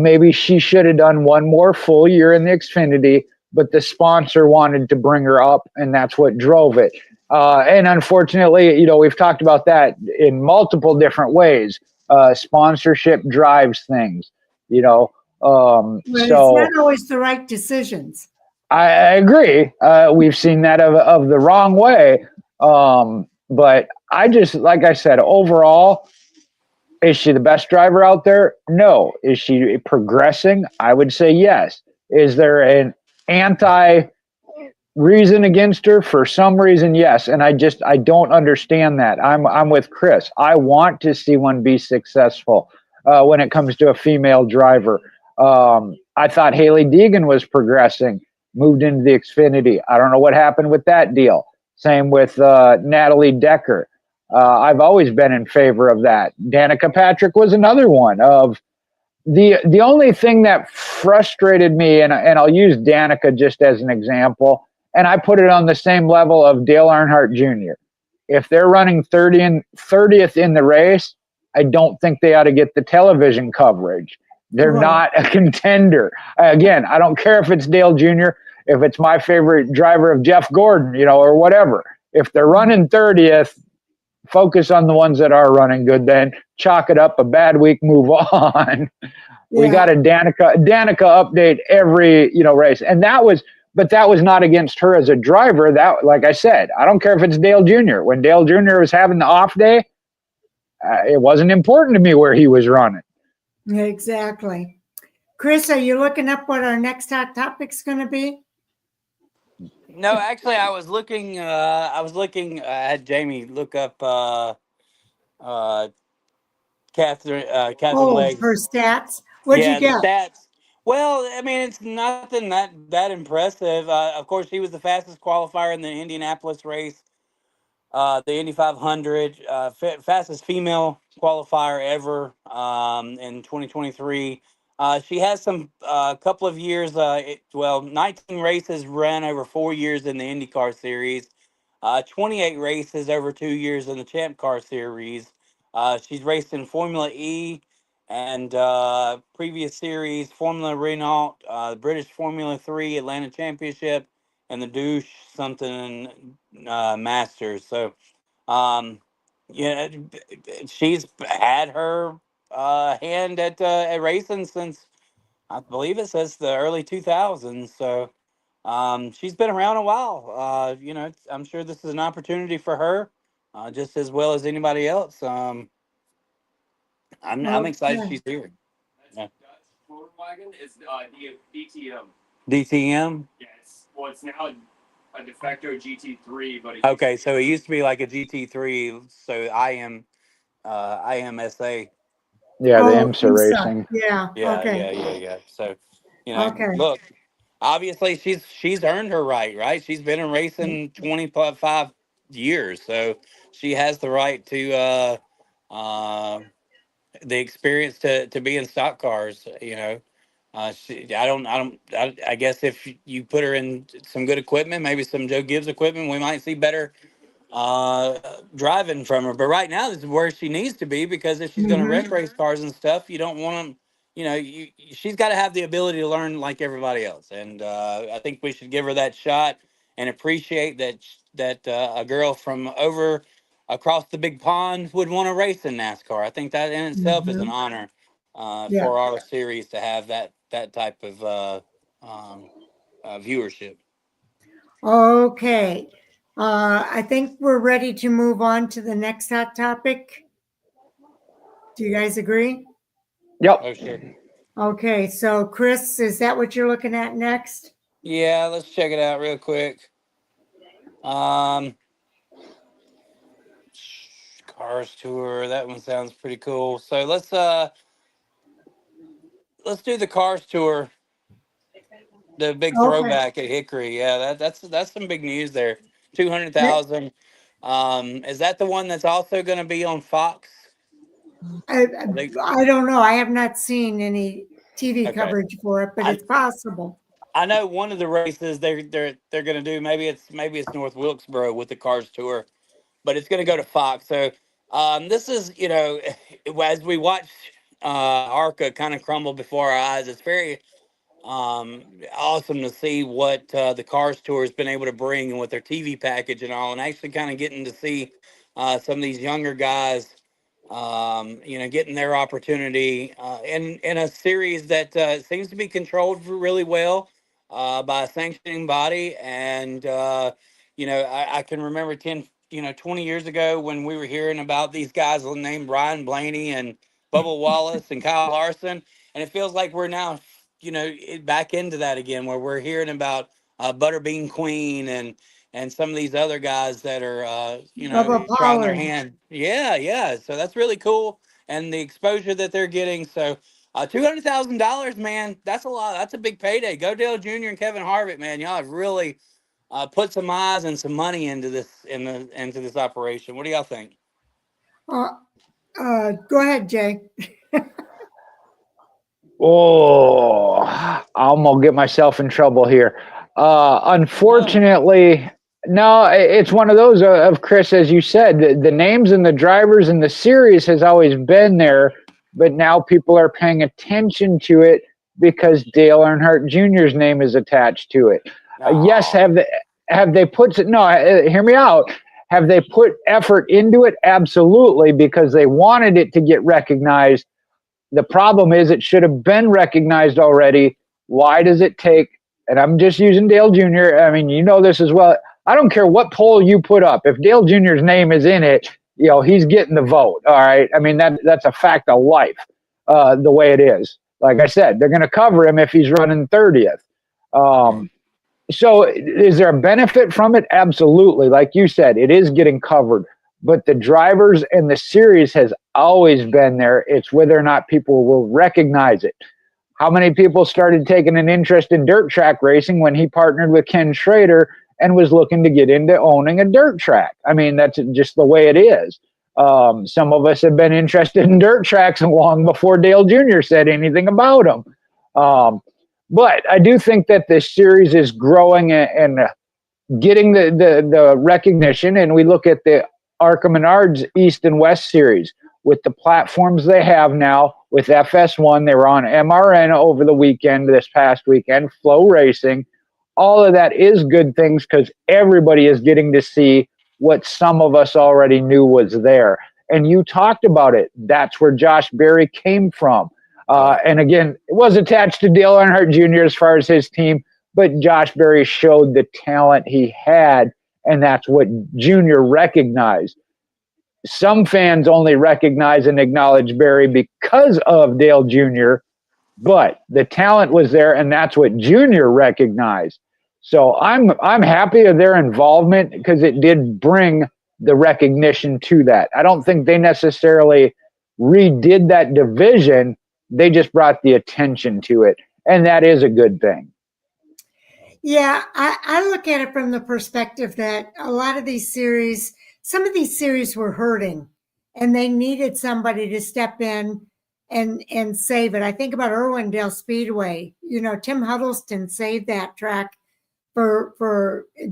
maybe she should have done one more full year in the Xfinity, but the sponsor wanted to bring her up, and that's what drove it. And unfortunately, we've talked about that in multiple different ways. Sponsorship drives things, But it's not always the right decisions. I agree. We've seen that of the wrong way. But I just, like I said, overall, is she the best driver out there? No. Is she progressing? I would say yes. Is there an reason against her? For some reason, yes. And I don't understand that. I'm with Chris. I want to see one be successful when it comes to a female driver. I thought Hailie Deegan was progressing, moved into the Xfinity. I don't know what happened with that deal. Same with Natalie Decker. I've always been in favor of that. Danica Patrick was another one of the only thing that frustrated me, and I'll use Danica just as an example, and I put it on the same level of Dale Earnhardt Jr. If they're running 30th in the race, I don't think they ought to get the television coverage. They're not a contender. Again, I don't care if it's Dale Jr. if it's my favorite driver of Jeff Gordon, or whatever. If they're running 30th, focus on the ones that are running good, then chalk it up, a bad week, move on. Yeah. We got a Danica update every, race. And that was not against her as a driver. That, like I said, I don't care if it's Dale Jr. When Dale Jr. was having the off day, it wasn't important to me where he was running. Exactly. Chris, are you looking up what our next hot topic's going to be? No, actually, I was looking. I had Jamie look up Katherine Legge. Her stats. What'd you get? Stats. Well, I mean, it's nothing that impressive. Of course, she was the fastest qualifier in the Indianapolis race, the Indy 500, fastest female qualifier ever in 2023. She has some couple of years, 19 races ran over 4 years in the IndyCar Series, 28 races over 2 years in the Champ Car Series. She's raced in Formula E and previous series, Formula Renault, British Formula 3 Atlanta Championship, and the Douche something Masters. So, she's had her hand at racing since, I believe it says, the early 2000s. So she's been around a while. I'm sure this is an opportunity for her, just as well as anybody else. I'm excited she's here. Yeah. Wagon is DTM. DTM? Yes. Well, it's now a de facto GT3, but okay, so it used to be like a GT3. So IMSA. Yeah, the IMSA racing. Yeah. Yeah. So, look, obviously she's earned her right? She's been in racing 25 years, so she has the right to the experience to be in stock cars. I guess if you put her in some good equipment, maybe some Joe Gibbs equipment, we might see better driving from her. But right now, this is where she needs to be, because if she's going to wreck race cars and stuff, you don't want them. She's got to have the ability to learn like everybody else, and I think we should give her that shot and appreciate that a girl from over across the big pond would want to race in NASCAR. I think that in itself is an honor for our series to have that type of viewership. Okay. I think we're ready to move on to the next hot topic. Do you guys agree? Yep. Oh, sure. Okay. So, Chris, is that what you're looking at next? Yeah, let's check it out real quick. Cars Tour, that one sounds pretty cool. So let's do the Cars Tour, the big throwback at Hickory. Yeah, that's some big news there. 200,000. Is that the one that's also going to be on Fox? I don't know. I have not seen any TV coverage for it, but it's possible. I know one of the races they're going to do. Maybe it's North Wilkesboro with the Cars Tour, but it's going to go to Fox. So this is, as we watch ARCA kind of crumble before our eyes, it's very awesome to see what the Cars Tour has been able to bring, and with their TV package and all, and actually kind of getting to see some of these younger guys, getting their opportunity in a series that seems to be controlled really well by a sanctioning body. And, I can remember 20 years ago when we were hearing about these guys named Brian Blaney and Bubba Wallace and Kyle Larson. And it feels like we're now, back into that again, where we're hearing about Butterbean Queen and some of these other guys that are, trying their hand. Yeah. So that's really cool. And the exposure that they're getting. So $200,000, man, that's a lot. That's a big payday. Go Dale Jr. and Kevin Harvick, man. Y'all have really put some eyes and some money into this into this operation. What do y'all think? Go ahead, Jay. Oh, I'm gonna get myself in trouble here. Unfortunately, no, it's one of those of Chris, as you said, the names and the drivers and the series has always been there, but now people are paying attention to it because Dale Earnhardt Jr.'s name is attached to it. Yes, Oh, have they put no? Hear me out. Have they put effort into it? Absolutely, because they wanted it to get recognized. The problem is it should have been recognized already. Why does it take? And I'm just using Dale Jr. I mean, you know this as well. I don't care what poll you put up. If Dale Jr.'s name is in it, he's getting the vote. All right. I mean, that's a fact of life, the way it is. Like I said, they're going to cover him if he's running 30th. So is there a benefit from it? Absolutely. Like you said, it is getting covered. But the drivers and the series has always been there. It's whether or not people will recognize it. How many people started taking an interest in dirt track racing when he partnered with Ken Schrader and was looking to get into owning a dirt track? I mean, that's just the way it is. Some of us have been interested in dirt tracks long before Dale Jr. said anything about them. But I do think that this series is growing and getting the recognition. And we look at the Arkham and Ards East and West series with the platforms they have now with FS1. They were on MRN over the weekend, this past weekend, Flow Racing. All of that is good things because everybody is getting to see what some of us already knew was there. And you talked about it. That's where Josh Berry came from. And again, it was attached to Dale Earnhardt Jr. as far as his team, but Josh Berry showed the talent he had, and that's what Junior recognized. Some fans only recognize and acknowledge Berry because of Dale Jr., but the talent was there, and that's what Junior recognized. So I'm happy of their involvement because it did bring the recognition to that. I don't think they necessarily redid that division. They just brought the attention to it, and that is a good thing. Yeah, I look at it from the perspective that a lot of these series, some of these series were hurting, and they needed somebody to step in and save it. I think about Irwindale Speedway. Tim Huddleston saved that track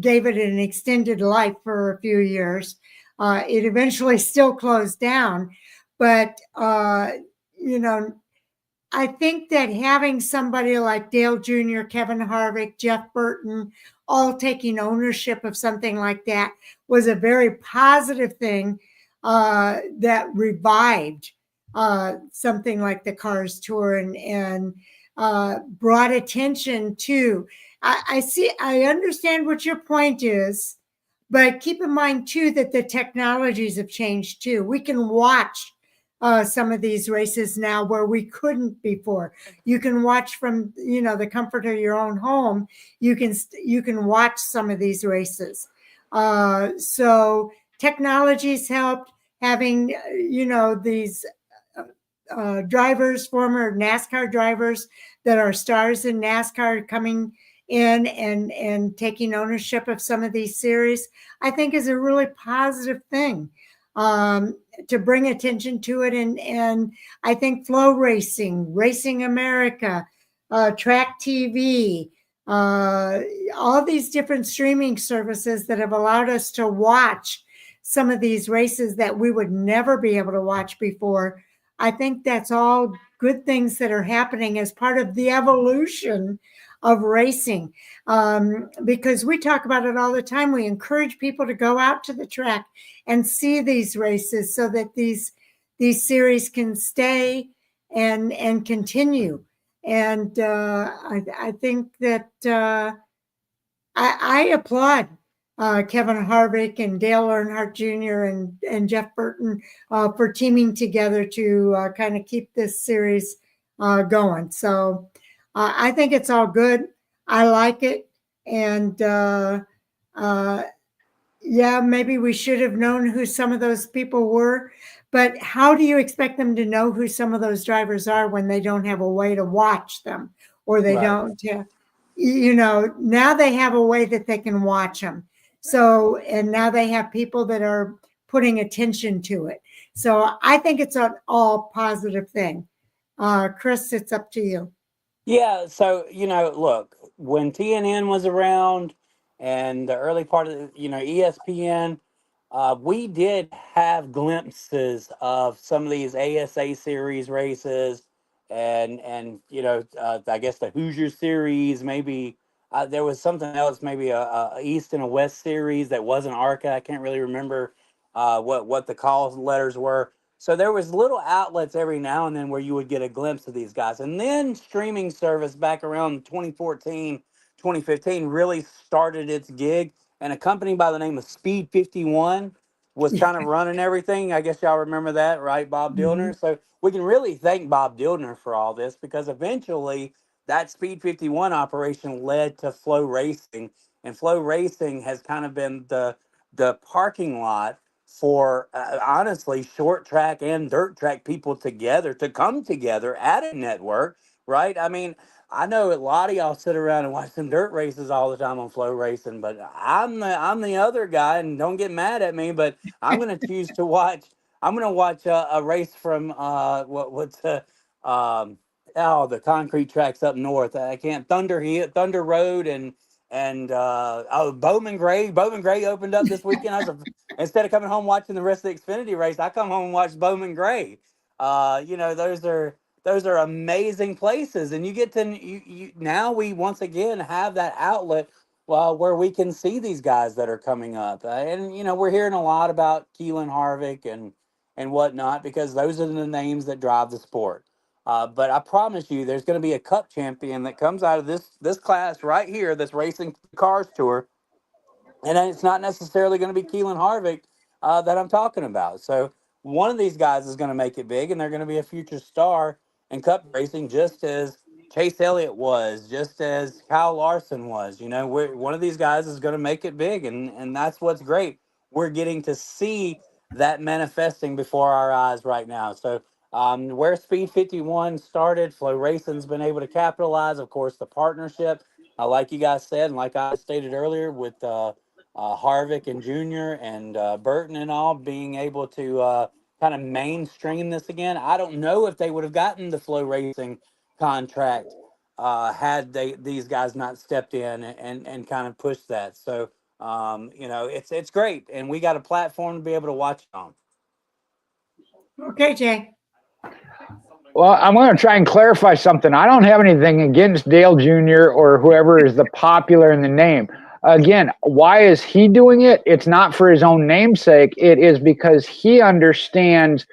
gave it an extended life for a few years. It eventually still closed down, but I think that having somebody like Dale Jr., Kevin Harvick, Jeff Burton, all taking ownership of something like that was a very positive thing that revived something like the Cars Tour and brought attention to. I understand what your point is, but keep in mind too that the technologies have changed too. We can watch some of these races now where we couldn't before. You can watch from the comfort of your own home. You can watch some of these races. So technology's helped. Having these drivers, former NASCAR drivers that are stars in NASCAR coming in and taking ownership of some of these series, I think is a really positive thing. To bring attention to it. And I think Flow Racing, Racing America, Track TV, all these different streaming services that have allowed us to watch some of these races that we would never be able to watch before. I think that's all good things that are happening as part of the evolution of racing, because we talk about it all the time. We encourage people to go out to the track and see these races so that these series can stay and continue. And I think that I applaud Kevin Harvick and Dale Earnhardt Jr. and Jeff Burton for teaming together to kind of keep this series going. So I think it's all good. I like it. And yeah, maybe we should have known who some of those people were. But how do you expect them to know who some of those drivers are when they don't have a way to watch them, or they don't now they have a way that they can watch them. So, and now they have people that are putting attention to it. So I think it's an all positive thing. Chris, it's up to you. Yeah, so look, when TNN was around and the early part of ESPN, we did have glimpses of some of these ASA series races and I guess the Hoosier series, maybe There was something else, maybe a East and a West series that wasn't ARCA. I can't really remember what the call letters were. So there was little outlets every now and then where you would get a glimpse of these guys. And then streaming service back around 2014, 2015 really started its gig. And a company by the name of Speed 51 was kind of running everything. I guess y'all remember that, right, Bob Mhm. Dillner? So we can really thank Bob Dillner for all this, because eventually that Speed 51 operation led to Flow Racing. And Flow Racing has kind of been the parking lot for honestly short track and dirt track people together to come together at a network, right? I mean, I know a lot of y'all sit around and watch some dirt races all the time on Flow Racing, but I'm the other guy, and don't get mad at me, but I'm going to choose to watch. I'm going to watch a race from what's the concrete tracks up north. I can't Thunder Road, and Bowman Gray. Bowman Gray opened up this weekend. Instead of coming home watching the rest of the Xfinity race, I come home and watch Bowman Gray. Those are amazing places, and you get to now we once again have that outlet where we can see these guys that are coming up, and we're hearing a lot about Keelan Harvick and whatnot, because those are the names that drive the sport. But I promise you, there's going to be a Cup champion that comes out of this class right here that's racing Cars Tour, and it's not necessarily going to be Keelan Harvick that I'm talking about. So one of these guys is going to make it big, and they're going to be a future star in Cup racing, just as Chase Elliott was, just as Kyle Larson was. One of these guys is going to make it big, and that's what's great. We're getting to see that manifesting before our eyes right now. So where Speed 51 started, Flow Racing's been able to capitalize. Of course, the partnership, like you guys said, and like I stated earlier, with Harvick and Jr. and Burton and all being able to kind of mainstream this again. I don't know if they would have gotten the Flow Racing contract had these guys not stepped in and kind of pushed that. So it's great, and we got a platform to be able to watch it on. Okay, Jay. Well, I'm going to try and clarify something. I don't have anything against Dale Jr. or whoever is the popular in the name. Again, why is he doing it? It's not for his own namesake. It is because he understands,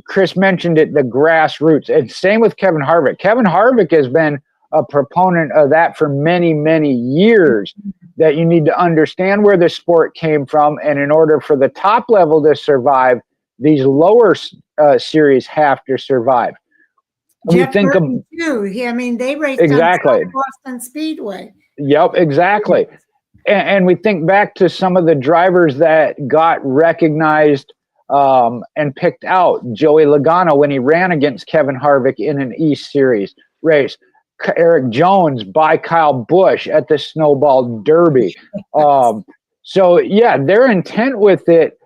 Chris mentioned it, the grassroots. And same with Kevin Harvick. Kevin Harvick has been a proponent of that for many, many years, that you need to understand where the sport came from. And in order for the top level to survive, these lower series have to survive. Jeff Burton too. They raced exactly on Boston Speedway. Yep, exactly. And we think back to some of the drivers that got recognized and picked out. Joey Logano, when he ran against Kevin Harvick in an East Series race. Eric Jones by Kyle Busch at the Snowball Derby. So, yeah, their intent with it,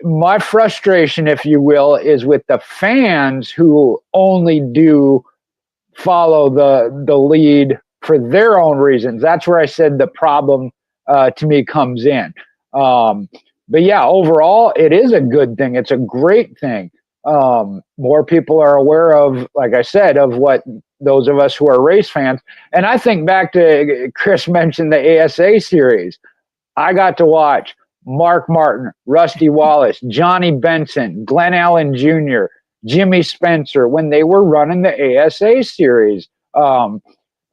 my frustration, if you will, is with the fans who only do follow the lead for their own reasons. That's where I said the problem to me comes in. But yeah, overall, it is a good thing. It's a great thing. More people are aware of, like I said, of what those of us who are race fans. And I think back to Chris mentioned the ASA series. I got to watch Mark Martin, Rusty Wallace, Johnny Benson, Glenn Allen Jr., Jimmy Spencer, when they were running the ASA series. One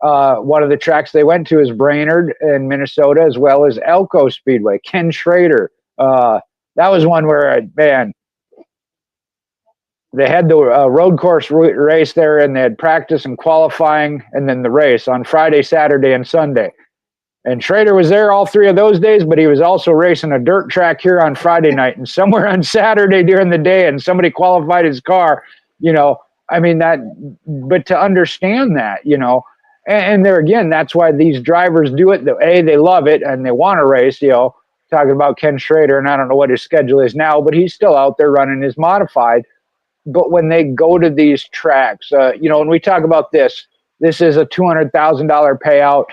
of the tracks they went to is Brainerd in Minnesota, as well as Elko Speedway. Ken Schrader. That was one where, man, they had the road course race there, and they had practice and qualifying, and then the race on Friday, Saturday, and Sunday. And Schrader was there all 3 of those days, but he was also racing a dirt track here on Friday night and somewhere on Saturday during the day, and somebody qualified his car, but to understand that, and there again, that's why these drivers do it. They love it and they want to race, talking about Ken Schrader, and I don't know what his schedule is now, but he's still out there running his modified. But when they go to these tracks, when we talk about this is a $200,000 payout.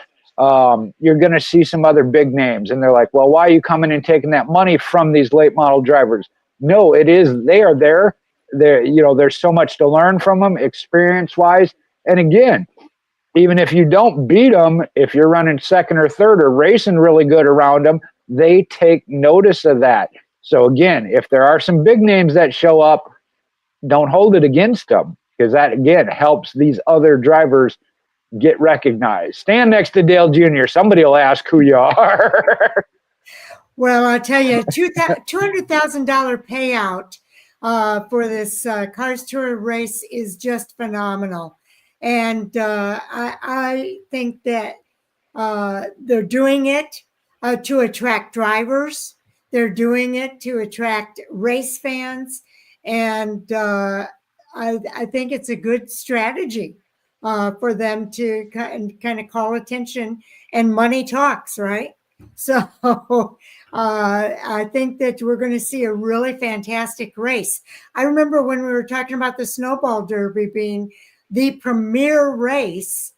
You're going to see some other big names, and they're like, well, why are you coming and taking that money from these late model drivers? No, they are there. There's so much to learn from them experience wise. And again, even if you don't beat them, if you're running second or third or racing really good around them, they take notice of that. So again, if there are some big names that show up, don't hold it against them, because that again helps these other drivers get recognized. Stand next to Dale Jr. Somebody will ask who you are. Well, I'll tell you, $200,000 payout for this Cars Tour race is just phenomenal. And I think that they're doing it to attract drivers. They're doing it to attract race fans. And I think it's a good strategy for them to kind of call attention, and money talks, right? So I think that we're going to see a really fantastic race. I remember when we were talking about the Snowball Derby being the premier race,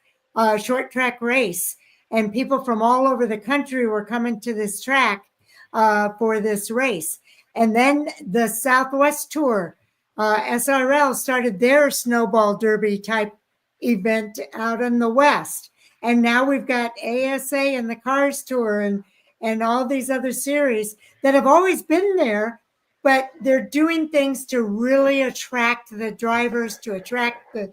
short track race, and people from all over the country were coming to this track for this race. And then the Southwest Tour, SRL, started their Snowball Derby type event out in the West. And now we've got ASA and the Cars Tour and all these other series that have always been there, but they're doing things to really attract the drivers, to attract the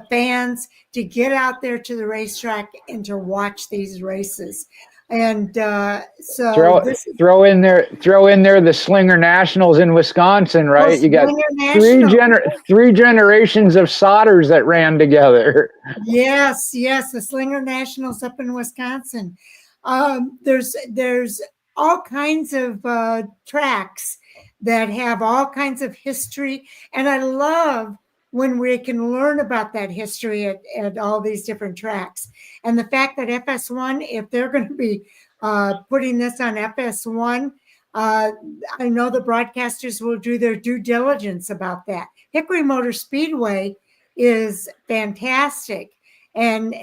fans, to get out there to the racetrack and to watch these races. And so throw in there the Slinger Nationals in Wisconsin, right? You got three generations of Sodders that ran together. Yes, the Slinger Nationals up in Wisconsin. There's all kinds of tracks that have all kinds of history, and I love when we can learn about that history at all these different tracks. And the fact that FS1, if they're going to be putting this on FS1, I know the broadcasters will do their due diligence about that. Hickory Motor Speedway is fantastic, and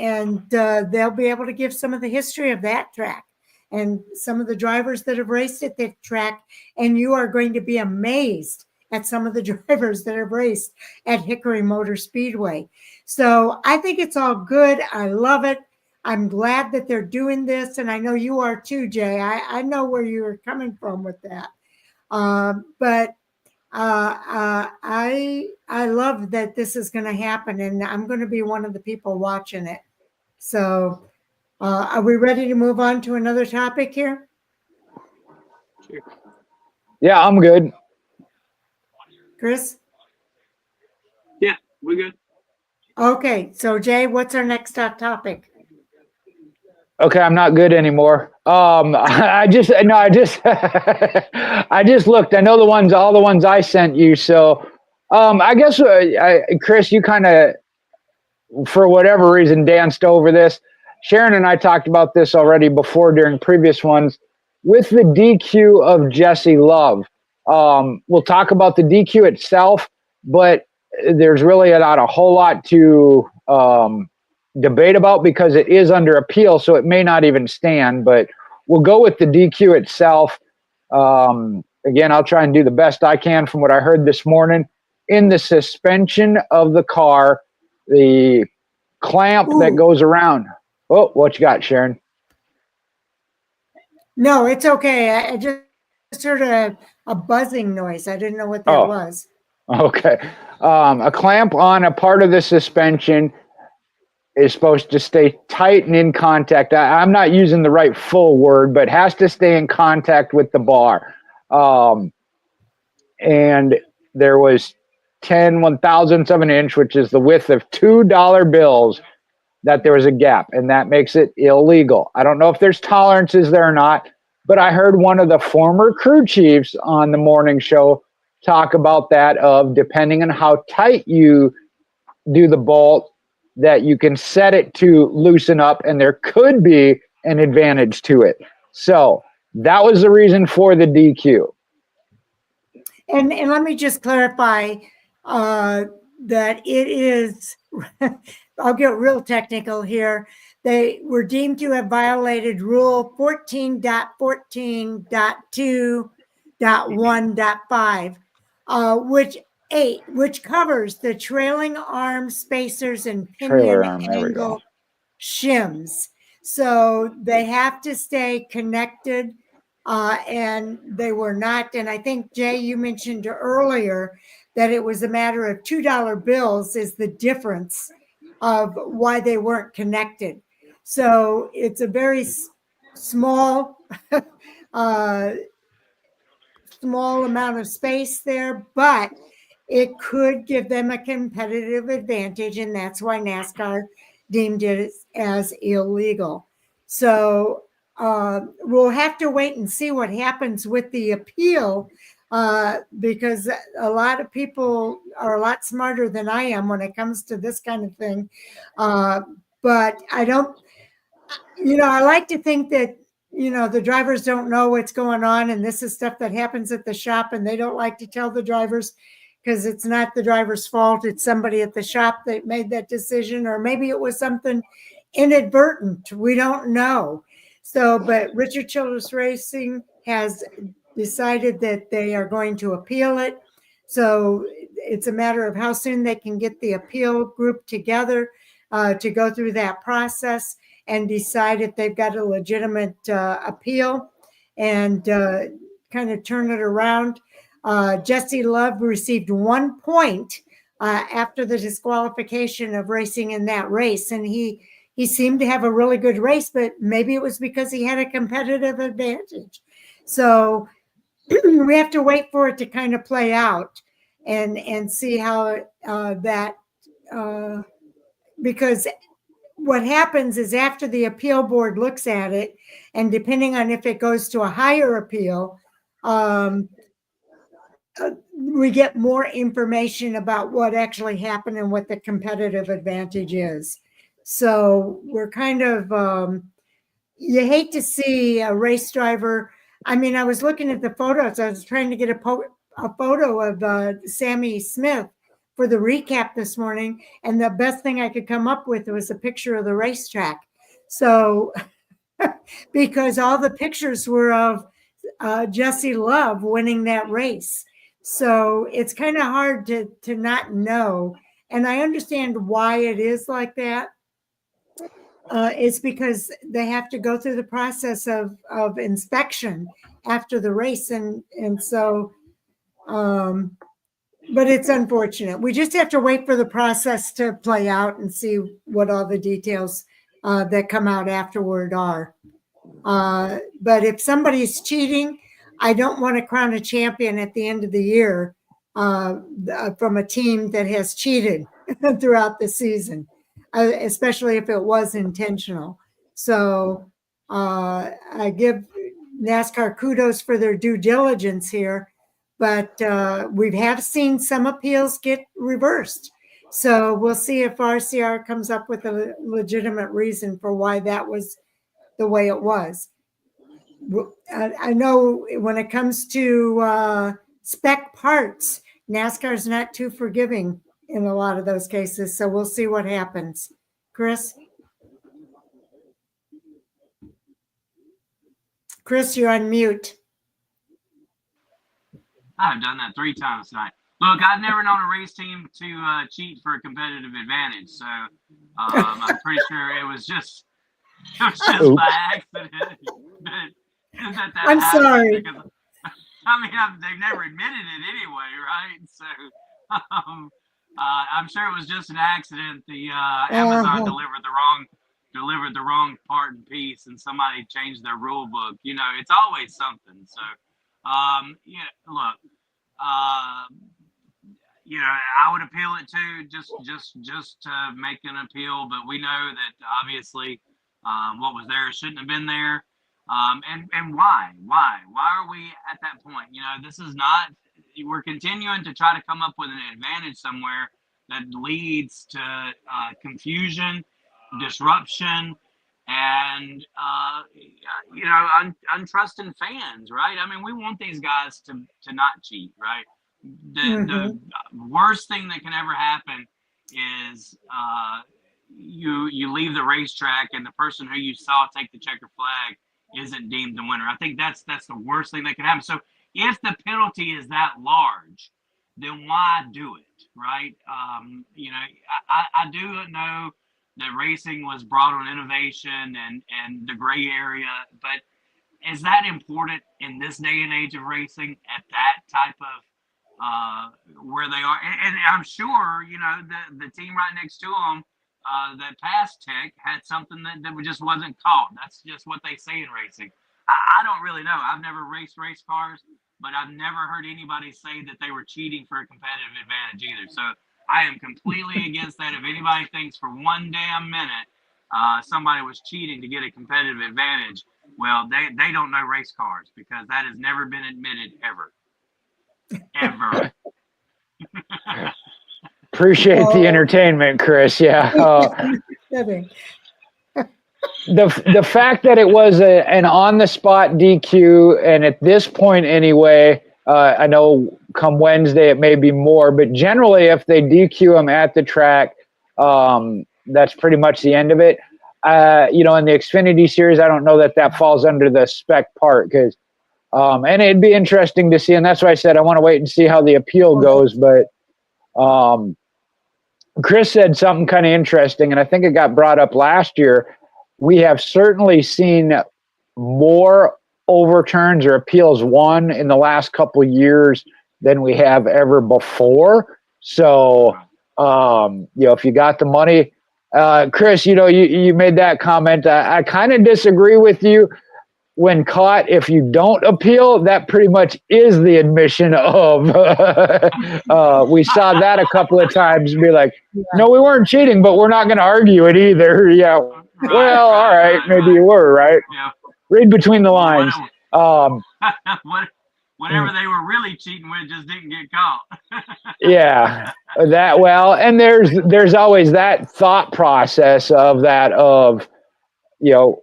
they'll be able to give some of the history of that track and some of the drivers that have raced at that track, and you are going to be amazed at some of the drivers that have raced at Hickory Motor Speedway. So I think it's all good. I love it. I'm glad that they're doing this, and I know you are too, Jay. I know where you're coming from with that. But I love that this is going to happen, and I'm going to be one of the people watching it. So are we ready to move on to another topic here? Yeah, I'm good. Chris? Yeah, we're good. Okay, so Jay, what's our next topic? Okay, I'm not good anymore. I just I just looked. I know all the ones I sent you. So, I guess Chris, you kind of, for whatever reason, danced over this. Sharon and I talked about this already before during previous ones with the DQ of Jesse Love. We'll talk about the DQ itself, but there's really not a whole lot to debate about because it is under appeal, so it may not even stand, but we'll go with the DQ itself. Again, I'll try and do the best I can from what I heard this morning. In the suspension of the car, the clamp that goes around. Oh, what you got, Sharon? No, it's okay. I just heard a buzzing noise. I didn't know what that was. Okay. A clamp on a part of the suspension is supposed to stay tight and in contact. I'm not using the right full word, but has to stay in contact with the bar. And there was 1/1000th of an inch, which is the width of $2 bills, that there was a gap, and that makes it illegal. I don't know if there's tolerances there or not, but I heard one of the former crew chiefs on the morning show talk about that, of depending on how tight you do the bolt, that you can set it to loosen up, and there could be an advantage to it. So that was the reason for the DQ. And let me just clarify that it is, I'll get real technical here. They were deemed to have violated Rule 14.14.2.1.5, which covers the trailing arm spacers and pinion angle shims. So they have to stay connected, and they were not. And I think, Jay, you mentioned earlier that it was a matter of $2 bills is the difference of why they weren't connected. So it's a very small, small amount of space there, but it could give them a competitive advantage, and that's why NASCAR deemed it as illegal. So we'll have to wait and see what happens with the appeal, because a lot of people are a lot smarter than I am when it comes to this kind of thing. But I don't, I like to think that, the drivers don't know what's going on, and this is stuff that happens at the shop, and they don't like to tell the drivers because it's not the driver's fault. It's somebody at the shop that made that decision, or maybe it was something inadvertent. We don't know. So, but Richard Childress Racing has decided that they are going to appeal it. So it's a matter of how soon they can get the appeal group together to go through that process and decide if they've got a legitimate appeal and kind of turn it around. Jesse Love received 1 point after the disqualification of racing in that race. And he seemed to have a really good race, but maybe it was because he had a competitive advantage. So we have to wait for it to kind of play out and see how that, because what happens is after the appeal board looks at it, and depending on if it goes to a higher appeal, we get more information about what actually happened and what the competitive advantage is. So we're kind of, you hate to see a race driver. I mean, I was looking at the photos. I was trying to get a photo of Sammy Smith for the recap this morning, and the best thing I could come up with was a picture of the racetrack. So, because all the pictures were of Jesse Love winning that race. So it's kind of hard to not know. And I understand why it is like that. It's because they have to go through the process of inspection after the race. And so, but it's unfortunate. We just have to wait for the process to play out and see what all the details that come out afterward are. But if somebody's cheating, I don't want to crown a champion at the end of the year from a team that has cheated throughout the season, especially if it was intentional. So I give NASCAR kudos for their due diligence here, but we have seen some appeals get reversed. So we'll see if RCR comes up with a legitimate reason for why that was the way it was. I know when it comes to spec parts, NASCAR is not too forgiving in a lot of those cases. So we'll see what happens. Chris? Chris, you're on mute. I've done that 3 times tonight. Look, I've never known a race team to cheat for a competitive advantage. So I'm pretty sure it was just by accident. I'm sorry. Because, I mean, they've never admitted it anyway, right? So I'm sure it was just an accident. The Amazon delivered the wrong part and piece, and somebody changed their rule book. It's always something. So, look, I would appeal it too, just to make an appeal. But we know that obviously what was there shouldn't have been there. And why are we at that point? This is not, we're continuing to try to come up with an advantage somewhere that leads to confusion, disruption, and untrusting fans, right? I mean, we want these guys to not cheat, right? The worst thing that can ever happen is you leave the racetrack and the person who you saw take the checker flag isn't deemed the winner. I think that's the worst thing that can happen. So if the penalty is that large, then why do it, right? I do know that racing was brought on innovation and the gray area, but is that important in this day and age of racing at that type of where they are? And I'm sure, you know, the team right next to them that passed Tech had something that just wasn't caught. That's just what they say in racing. I don't really know. I've never raced race cars, but I've never heard anybody say that they were cheating for a competitive advantage either. So I am completely against that. If anybody thinks for one damn minute somebody was cheating to get a competitive advantage, well, they don't know race cars, because that has never been admitted ever. Ever. Appreciate the entertainment, Chris. Yeah. The fact that it was an on-the-spot DQ, and at this point anyway, I know come Wednesday it may be more, but generally if they DQ them at the track, that's pretty much the end of it. You know, in the Xfinity Series, I don't know that falls under the spec part, because and it'd be interesting to see, and that's why I said I want to wait and see how the appeal goes. But Chris said something kind of interesting, and I think it got brought up last year. We have certainly seen more overturns or appeals won in the last couple of years than we have ever before. So, you know, if you got the money, Chris, you know, you made that comment. I kind of disagree with you. When caught, if you don't appeal, that pretty much is the admission of. We saw that a couple of times. Be like, no, we weren't cheating, but we're not going to argue it either. Yeah. Well, all right, maybe you were, right? Yeah. Read between the lines. Whatever they were really cheating with just didn't get caught. Yeah, that well, and there's always that thought process of you know,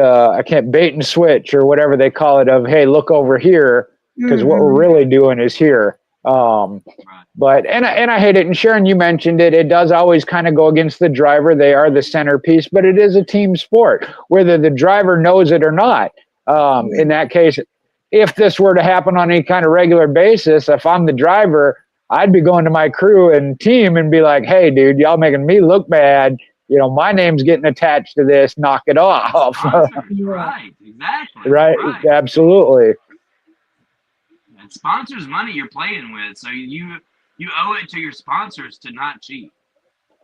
I can't bait and switch or whatever they call it, of, hey, look over here, because what we're really doing is here. But and I hate it. And Sharon, you mentioned it. It does always kind of go against the driver. They are the centerpiece, but it is a team sport, whether the driver knows it or not. In that case, if this were to happen on any kind of regular basis, if I'm the driver, I'd be going to my crew and team and be like, hey, dude, y'all making me look bad. You know, my name's getting attached to this. Knock it off. Right, exactly. Right, absolutely. And sponsors' money you're playing with, so you owe it to your sponsors to not cheat.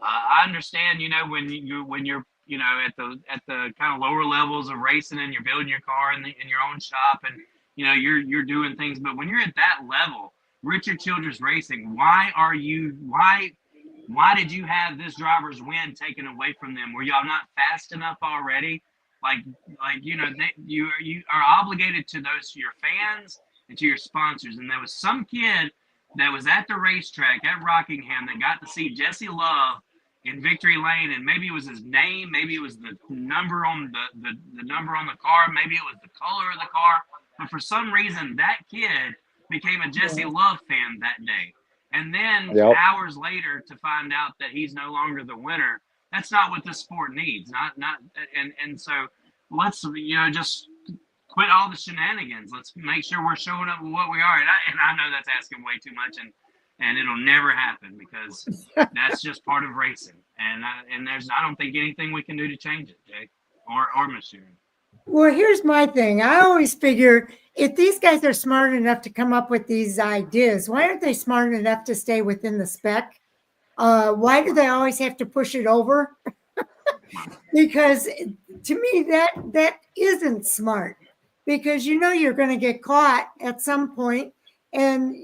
I understand, you know, when you're you know, at the kind of lower levels of racing and you're building your car in your own shop, and you know you're doing things, but when you're at that level, Richard Childress Racing, why did you have this driver's win taken away from them? Were y'all not fast enough already? Like you know, you are obligated to your fans and to your sponsors. And there was some kid that was at the racetrack at Rockingham that got to see Jesse Love in Victory Lane, and maybe it was his name, maybe it was the number on the number on the car, maybe it was the color of the car, but for some reason that kid became a Jesse Love fan that day. And then hours later to find out that he's no longer the winner. That's not what this sport needs. And so let's, you know, just quit all the shenanigans. Let's make sure we're showing up with what we are. And I know that's asking way too much, and it'll never happen, because that's just part of racing. And I don't think anything we can do to change it, Jake, or Miss Sharon. Well, here's my thing. I always figure, if these guys are smart enough to come up with these ideas, why aren't they smart enough to stay within the spec? Why do they always have to push it over? Because to me, that isn't smart, because you know you're going to get caught at some point, and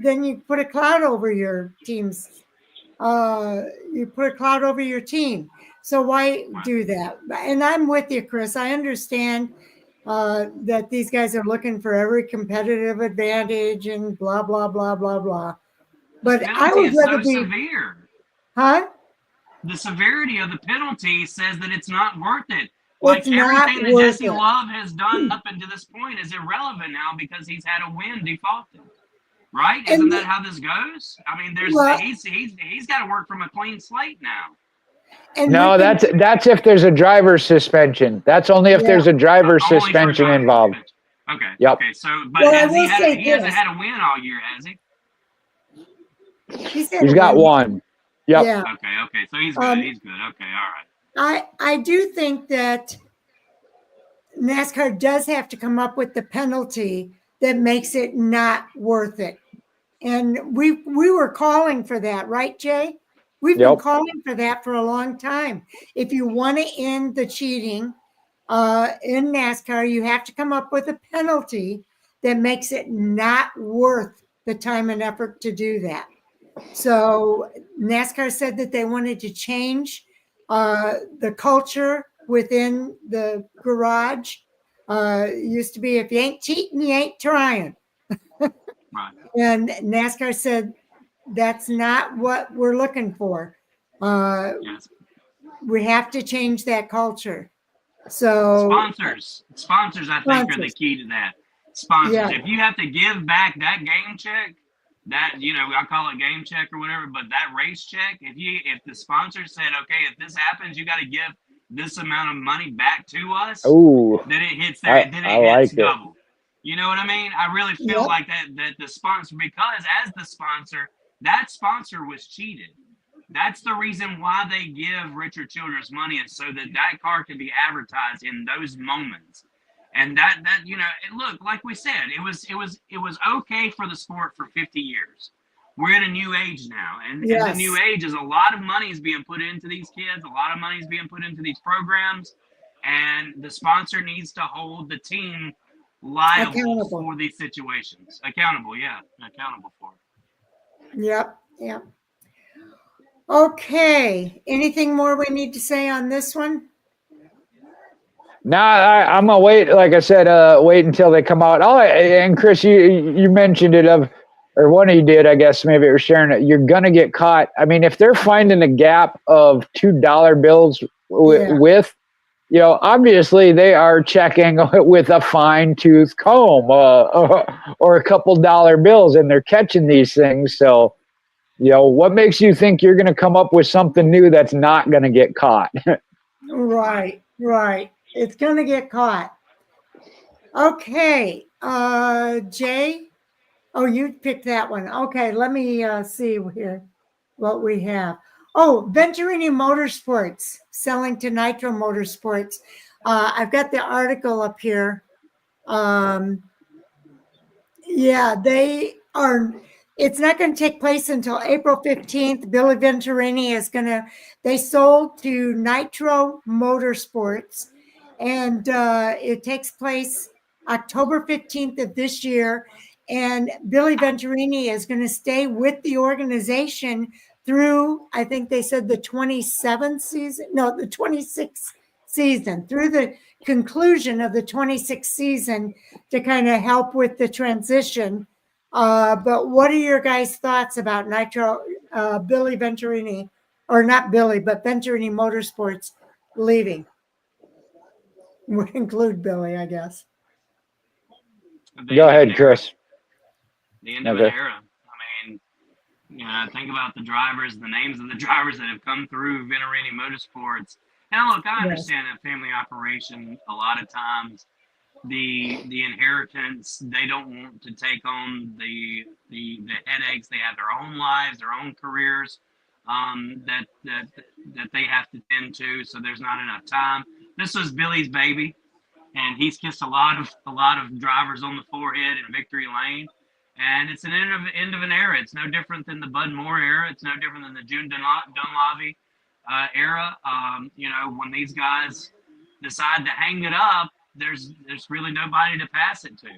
then you put a cloud over your team's. You put a cloud over your team. So why do that? And I'm with you, Chris. I understand that these guys are looking for every competitive advantage and blah, blah, blah, blah, blah. But I would rather be severe. Huh? The severity of the penalty says that it's not worth it. Like everything that Jesse Love has done up until this point is irrelevant now, because he's had a win defaulted. Right? Isn't that how this goes? I mean, he's got to work from a clean slate now. No, that's if there's a driver's suspension. That's only if there's a driver's suspension involved. Okay. Yep. Okay. So, but he hasn't had a win all year, has he? He's got one. Yep. Yeah. Okay. So he's good. He's good. Okay. All right. I do think that NASCAR does have to come up with the penalty that makes it not worth it. And we were calling for that, right, Jay? We've been Yep. calling for that for a long time. If you want to end the cheating in NASCAR, you have to come up with a penalty that makes it not worth the time and effort to do that. So NASCAR said that they wanted to change the culture within the garage. It used to be, if you ain't cheating, you ain't trying. Right. And NASCAR said that's not what we're looking for. Yes. We have to change that culture. So sponsors, I think, are the key to that. Sponsors, Yeah. if you have to give back that game check, that, you know, I call it game check or whatever, but that race check, if the sponsor said, okay, if this happens, you got to give this amount of money back to us, Ooh, then it hits there, then I it hits like it. double. You know what I mean? I really feel Yep. like that the sponsor, because as the sponsor, that sponsor was cheated. That's the reason why they give Richard Childress money, is so that that car can be advertised in those moments. And that you know, look, like we said, it was okay for the sport for 50 years. We're in a new age now, and Yes. the new age is a lot of money is being put into these kids, a lot of money is being put into these programs, and the sponsor needs to hold the team liable Accountable. for these situations. Accountable for it. Yep. Okay. Anything more we need to say on this one? Nah, I'm gonna wait. Like I said, wait until they come out. And Chris, you mentioned it or one of you did. I guess maybe it was Sharon. You're gonna get caught. I mean, if they're finding a gap of $2 bills with, you know, obviously they are checking with a fine tooth comb or a couple dollar bills, and they're catching these things. So, you know, what makes you think you're gonna come up with something new that's not gonna get caught? Right. It's going to get caught. Okay. Jay? Oh, you picked that one. Okay, let me see here what we have. Oh, Venturini Motorsports selling to Nitro Motorsports. I've got the article up here. Yeah, they are. It's not going to take place until April 15th. Billy Venturini they sold to Nitro Motorsports, and it takes place October 15th of this year. And Billy Venturini is going to stay with the organization through, I think they said the 27th season, no, the 26th season, through the conclusion of the 26th season, to kind of help with the transition. But what are your guys' thoughts about Nitro, Billy Venturini, or not Billy, but Venturini Motorsports leaving? Would include Billy, I guess. Go ahead, Chris. The end of an era. I mean, you know, think about the drivers, the names of the drivers that have come through Venturini Motorsports. And look, I understand that family operation, a lot of times the inheritance, they don't want to take on the headaches. They have their own lives, their own careers that they have to tend to, so there's not enough time. This was Billy's baby, and he's kissed a lot of drivers on the forehead in victory lane. And it's an end of an era. It's no different than the Bud Moore era. It's no different than the June Dunlavy era. You know, when these guys decide to hang it up, there's really nobody to pass it to.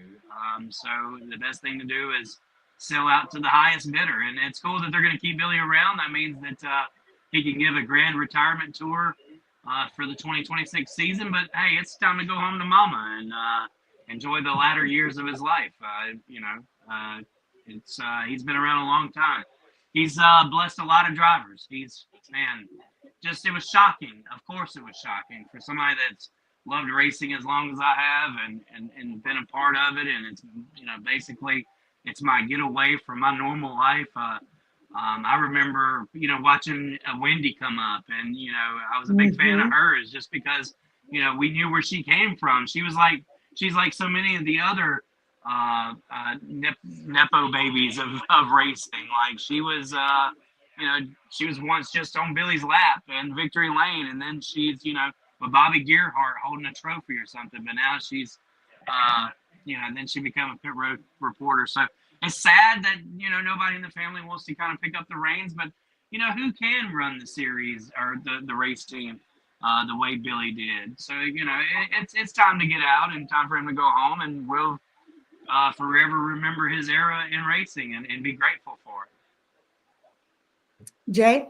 So the best thing to do is sell out to the highest bidder. And it's cool that they're going to keep Billy around. That means that he can give a grand retirement tour for the 2026 season. But hey, it's time to go home to mama and enjoy the latter years of his life. You know, he's been around a long time. He's blessed a lot of drivers. It was shocking. Of course it was shocking for somebody that's loved racing as long as I have and been a part of it. And it's, you know, basically it's my getaway from my normal life. I remember, you know, watching Wendy come up, and, you know, I was a big fan of hers just because, you know, we knew where she came from. She's like so many of the other nepo babies of racing. Like she was she was once just on Billy's lap in victory lane, and then she's, with Bobby Gearhart holding a trophy or something. But now she's, then she became a pit road reporter. So it's sad that, nobody in the family wants to kind of pick up the reins, but, who can run the series or the race team the way Billy did? So, it's time to get out and time for him to go home, and we'll forever remember his era in racing and be grateful for it. Jay?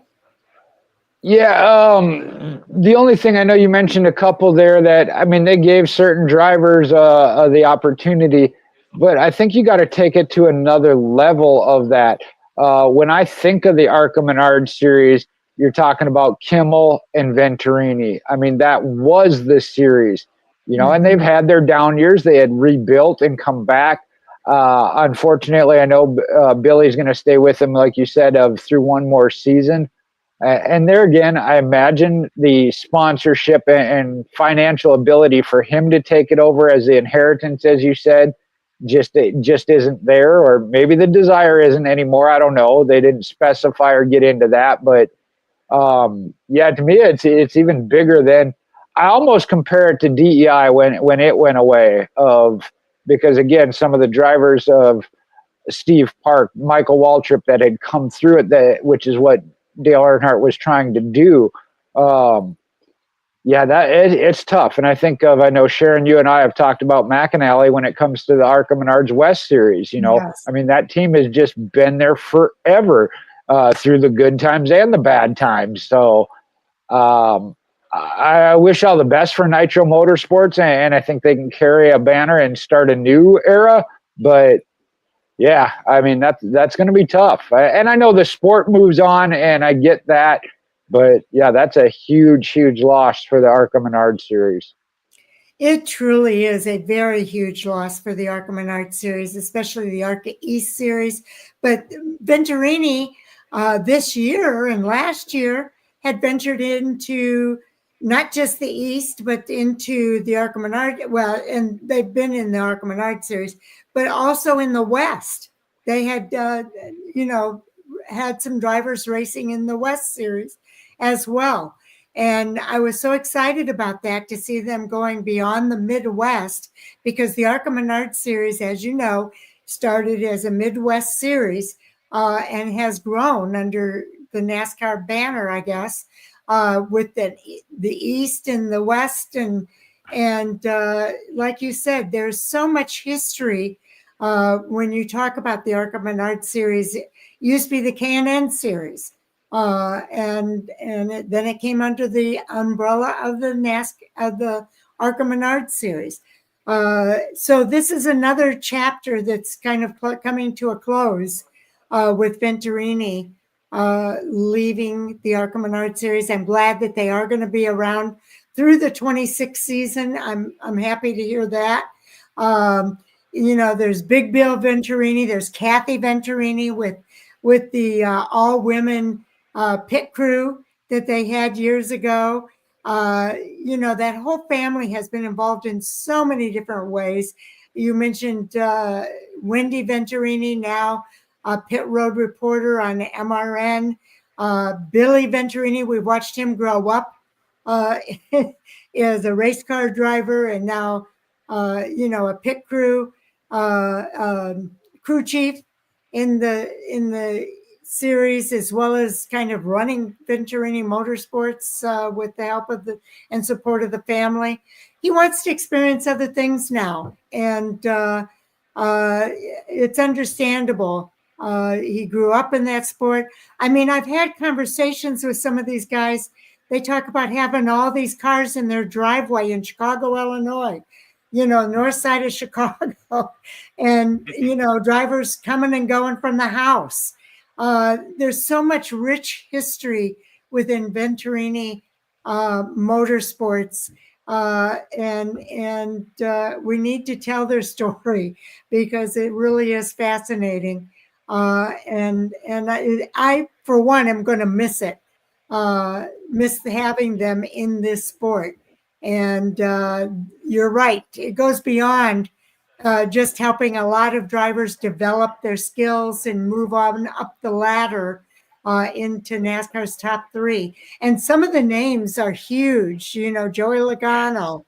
Yeah, the only thing I know, you mentioned a couple there that, I mean, they gave certain drivers the opportunity, but I think you got to take it to another level of that. When I think of the ARCA Menard series, you're talking about Kimmel and Venturini. I mean, that was the series, and they've had their down years. They had rebuilt and come back. Unfortunately, I know Billy's going to stay with them, like you said, through one more season. And there again, I imagine the sponsorship and financial ability for him to take it over as the inheritance, as you said, just isn't there, or maybe the desire isn't anymore. I don't know. They didn't specify or get into that, but yeah, to me, it's even bigger than. I almost compare it to DEI when it went away, because again, some of the drivers of Steve Park, Michael Waltrip that had come through it, which is what Dale Earnhardt was trying to do. It's tough. And I know Sharon, you and I have talked about McAnally when it comes to the ARCA Menards West series. Yes. I mean, that team has just been there forever, through the good times and the bad times. So I wish all the best for Nitro Motorsports, and I think they can carry a banner and start a new era. But yeah, I mean, that's going to be tough. And I know the sport moves on, and I get that. But yeah, that's a huge, huge loss for the ARCA Menard series. It truly is a very huge loss for the ARCA Menard series, especially the ARCA East series. But Venturini this year and last year had ventured into not just the East, but into the ARCA Menard. Well, and they've been in the ARCA Menard series, but also in the West. They had, had some drivers racing in the West series as well. And I was so excited about that, to see them going beyond the Midwest, because the ARCA Menard series, as you know, started as a Midwest series and has grown under the NASCAR banner, I guess, with the East and the West. And like you said, there's so much history when you talk about the ARCA Menard series. It used to be the K&N series. Then it came under the umbrella of the ARCA Menard series. So this is another chapter that's kind of coming to a close with Venturini leaving the ARCA Menard series. I'm glad that they are going to be around through the 26th season. I'm happy to hear that. There's Big Bill Venturini, there's Kathy Venturini with the all-women pit crew that they had years ago. That whole family has been involved in so many different ways. You mentioned Wendy Venturini, now a pit road reporter on MRN. Billy Venturini, we watched him grow up as a race car driver, and now, a pit crew, crew chief in the series, as well as kind of running Venturini Motorsports with the help of and support of the family. He wants to experience other things now, and it's understandable. He grew up in that sport. I mean, I've had conversations with some of these guys. They talk about having all these cars in their driveway in Chicago, Illinois, north side of Chicago, and, drivers coming and going from the house. There's so much rich history within Venturini Motorsports, and we need to tell their story, because it really is fascinating. And I, for one, am going to miss it, miss having them in this sport. And you're right. It goes beyond just helping a lot of drivers develop their skills and move on up the ladder into NASCAR's top 3. And some of the names are huge, you know, Joey Logano,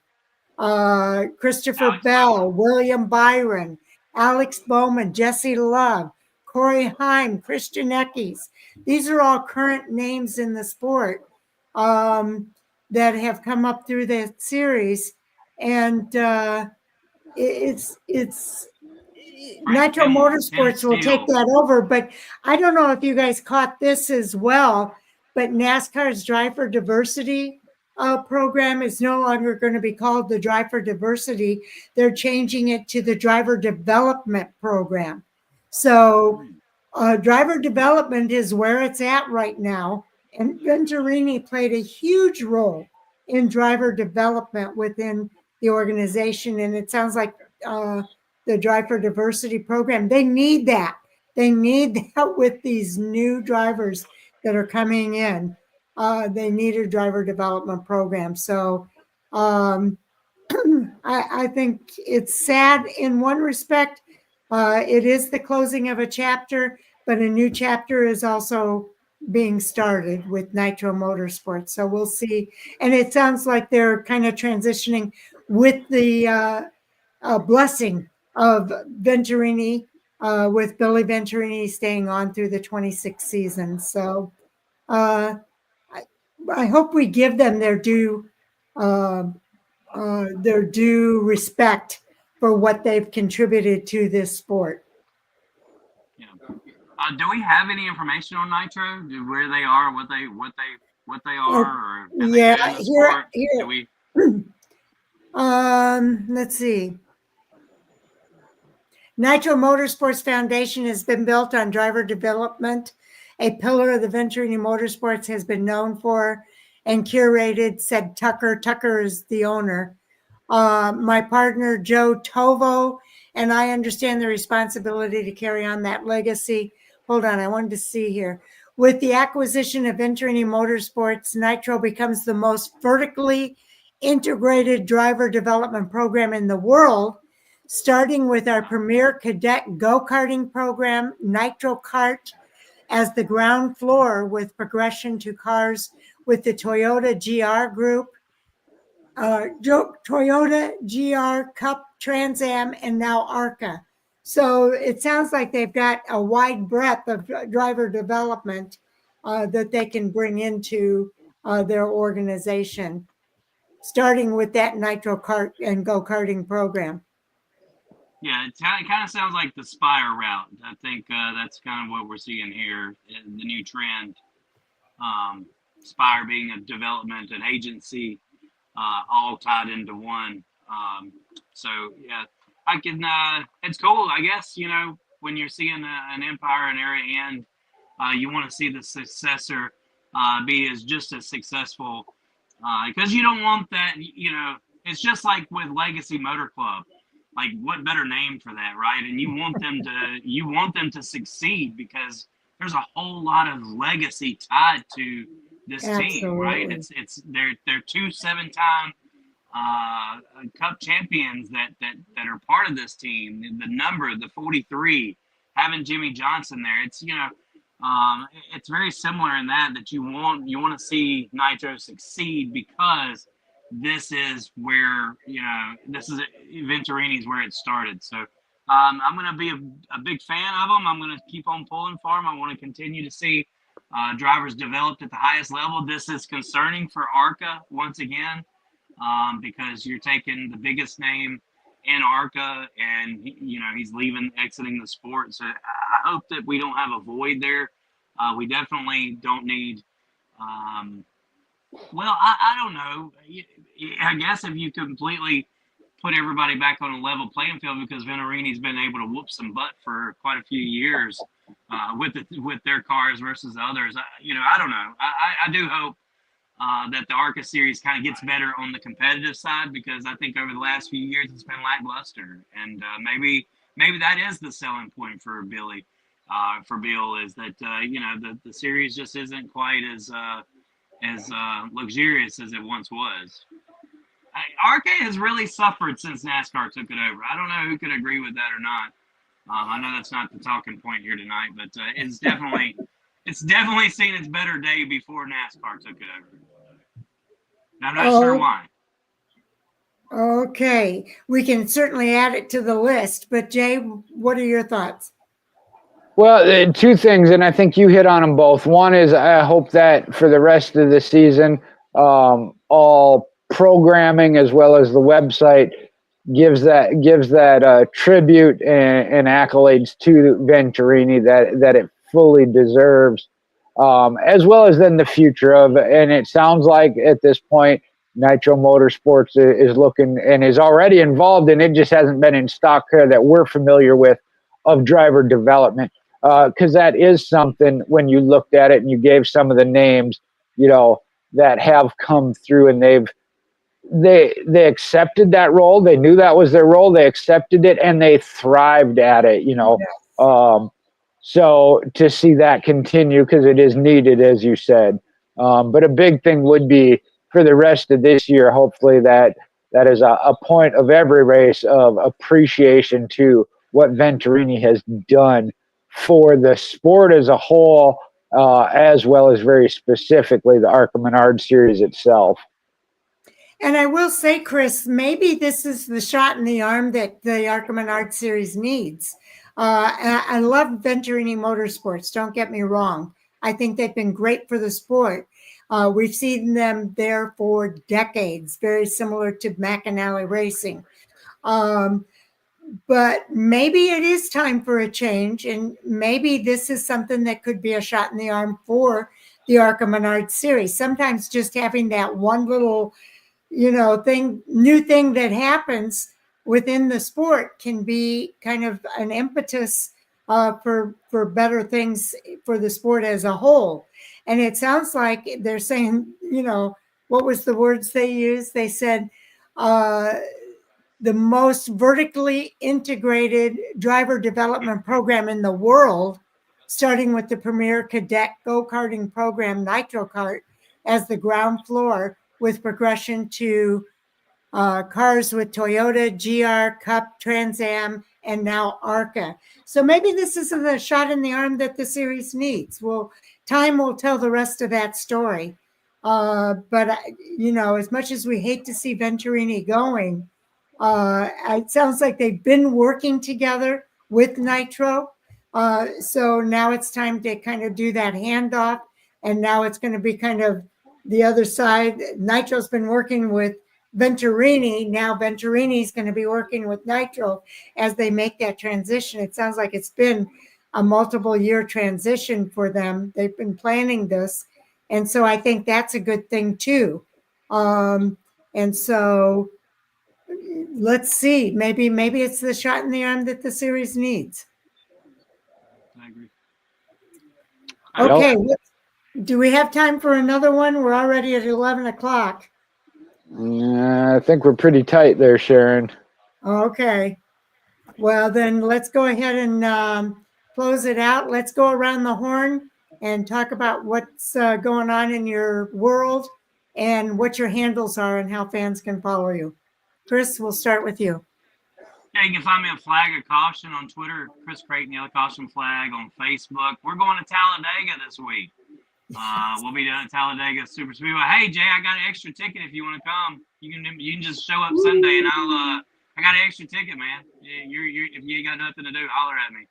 Christopher Alex Bell, Bowman. William Byron, Alex Bowman, Jesse Love, Corey Heim, Christian Eckes. These are all current names in the sport that have come up through the series. And it's Nitro Motorsports will take that over, but I don't know if you guys caught this as well, but NASCAR's Drive for Diversity program is no longer going to be called the Drive for Diversity. They're changing it to the Driver Development Program. So driver development is where it's at right now, and Venturini played a huge role in driver development within the organization, and it sounds like the Drive for Diversity program, they need that. They need that with these new drivers that are coming in. They need a driver development program. So I think it's sad in one respect. It is the closing of a chapter, but a new chapter is also being started with Nitro Motorsports. So we'll see. And it sounds like they're kind of transitioning with the blessing of Venturini, with Billy Venturini staying on through the 26th season. So I hope we give them their due respect for what they've contributed to this sport. Yeah. Do we have any information on Nitro? Where they are, what they are, or yeah, here. Do we? Let's see. Nitro Motorsports Foundation has been built on driver development. A pillar of the Venturini Motorsports has been known for and curated, said Tucker. Tucker is the owner. My partner, Joe Tovo, and I understand the responsibility to carry on that legacy. Hold on, I wanted to see here. With the acquisition of Venturini Motorsports, Nitro becomes the most vertically integrated driver development program in the world, starting with our premier cadet go-karting program, Nitro Kart, as the ground floor with progression to cars with the Toyota GR Group, Toyota GR Cup, Trans Am, and now ARCA. So it sounds like they've got a wide breadth of driver development that they can bring into their organization, starting with that Nitro Kart and go-karting program. Yeah, it kind of sounds like the Spire route. I think that's kind of what we're seeing here, the new trend. Spire being a development and agency, all tied into one. So yeah, I can. It's cool, I guess. You know, when you're seeing an empire and area end, you want to see the successor be just as successful, because you don't want that. You know, it's just like with Legacy Motor Club. Like, what better name for that, right? And you want them to succeed, because there's a whole lot of legacy tied to this team, right? They're 2 7-time Cup champions that are part of this team. The number, the 43, having Jimmy Johnson there, it's it's very similar in that you want to see Nitro succeed, because this is where, this is Venturini's where it started. So I'm going to be a big fan of them. I'm going to keep on pulling for them. I want to continue to see drivers developed at the highest level. This is concerning for ARCA once again, because you're taking the biggest name in ARCA, and he's exiting the sport. So I hope that we don't have a void there. We definitely don't need. Well, I don't know. I guess if you completely put everybody back on a level playing field, because Venturini's been able to whoop some butt for quite a few years with their cars versus the others. I don't know. I do hope that the ARCA series kind of gets better on the competitive side, because I think over the last few years it's been lackluster, and maybe that is the selling point for Billy, for Bill, is that the series just isn't quite as luxurious as it once was. ARCA has really suffered since NASCAR took it over. I don't know who could agree with that or not. I know that's not the talking point here tonight, but it's definitely it's definitely seen its better day before NASCAR took it over. And I'm not sure why. Okay, we can certainly add it to the list, but Jay, what are your thoughts? Well, two things, and I think you hit on them both. One is I hope that for the rest of the season, all programming as well as the website gives that tribute and accolades to Venturini that it fully deserves, as well as then the future of. And it sounds like at this point, Nitro Motorsports is looking and is already involved, and it just hasn't been in stock that we're familiar with of driver development. Because that is something when you looked at it and you gave some of the names, that have come through and they accepted that role. They knew that was their role. They accepted it and they thrived at it. Yes. So to see that continue, because it is needed, as you said. But a big thing would be for the rest of this year. Hopefully that is a point of every race of appreciation to what Venturini has done for the sport as a whole, as well as very specifically the ARCA Menard Series itself. And I will say, Chris, maybe this is the shot in the arm that the ARCA Menard Series needs. I love Venturini Motorsports, don't get me wrong. I think they've been great for the sport. We've seen them there for decades, very similar to McAnally Racing. But maybe it is time for a change, and maybe this is something that could be a shot in the arm for the ARCA Menard Series. Sometimes just having that one little, new thing that happens within the sport can be kind of an impetus for better things for the sport as a whole. And it sounds like they're saying, what was the words they used? They said, the most vertically integrated driver development program in the world, starting with the premier cadet go-karting program, Nitro Kart, as the ground floor, with progression to cars with Toyota, GR, Cup, Trans Am, and now ARCA. So maybe this is the shot in the arm that the series needs. Well, time will tell the rest of that story. But, as much as we hate to see Venturini going, it sounds like they've been working together with Nitro. So now it's time to kind of do that handoff. And now it's going to be kind of the other side. Nitro's been working with Venturini. Now Venturini is going to be working with Nitro as they make that transition. It sounds like it's been a multiple year transition for them. They've been planning this. And so I think that's a good thing too. And so let's see. Maybe it's the shot in the arm that the series needs. I agree. Okay. Do we have time for another one? We're already at 11 o'clock. I think we're pretty tight there, Sharon. Okay. Well, then let's go ahead and close it out. Let's go around the horn and talk about what's going on in your world and what your handles are and how fans can follow you. Chris, we'll start with you. Yeah, you can find me at Flag of Caution on Twitter, Chris Creighton, Yellow Caution Flag on Facebook. We're going to Talladega this week. We'll be down at Talladega Super Speedway. Hey, Jay, I got an extra ticket if you want to come. You can just show up Sunday and I got an extra ticket, man. If you ain't got nothing to do, holler at me.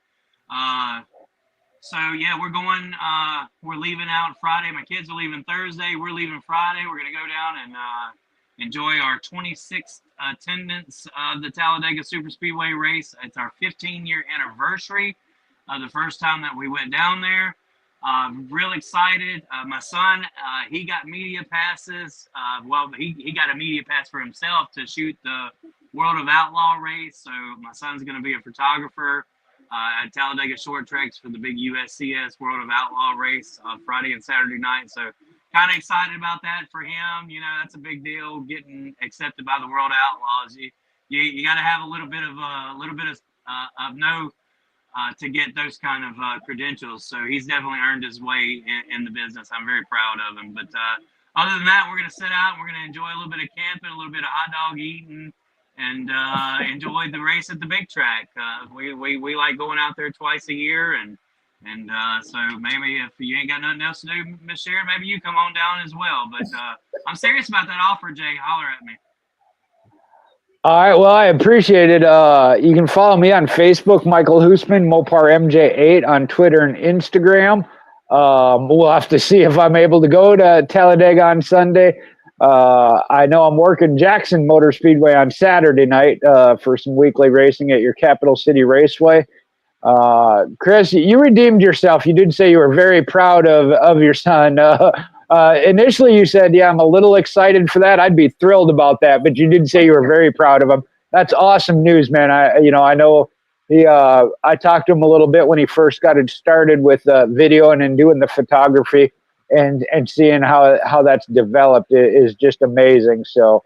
So yeah, we're going. We're leaving out Friday. My kids are leaving Thursday. We're leaving Friday. We're gonna go down and enjoy our 26th attendance of the Talladega Super Speedway race. It's our 15-year anniversary of the first time that we went down there. Real excited. My son, he got media passes. He got a media pass for himself to shoot the World of Outlaw race. So my son's going to be a photographer at Talladega Short Tracks for the big USCS World of Outlaw race Friday and Saturday night. So kind of excited about that for him. That's a big deal, getting accepted by the World Outlaws. You got to have a little bit of to get those kind of credentials. So he's definitely earned his way in the business. I'm very proud of him. But other than that, we're going to sit out and we're going to enjoy a little bit of camping, a little bit of hot dog eating, and enjoy the race at the big track. We like going out there twice a year and And so maybe if you ain't got nothing else to do, Miss Sharon, maybe you come on down as well. But I'm serious about that offer, Jay. Holler at me. All right. Well, I appreciate it. You can follow me on Facebook, Michael Hoosman, Mopar MJ8 on Twitter and Instagram. We'll have to see if I'm able to go to Talladega on Sunday. I know I'm working Jackson Motor Speedway on Saturday night for some weekly racing at your Capital City Raceway. Chris, you redeemed yourself. You did say you were very proud of your son. Initially, you said, yeah, I'm a little excited for that. I'd be thrilled about that. But you did say you were very proud of him. That's awesome news, man. I know I talked to him a little bit when he first got it started with video and doing the photography, and seeing how that's developed is just amazing. So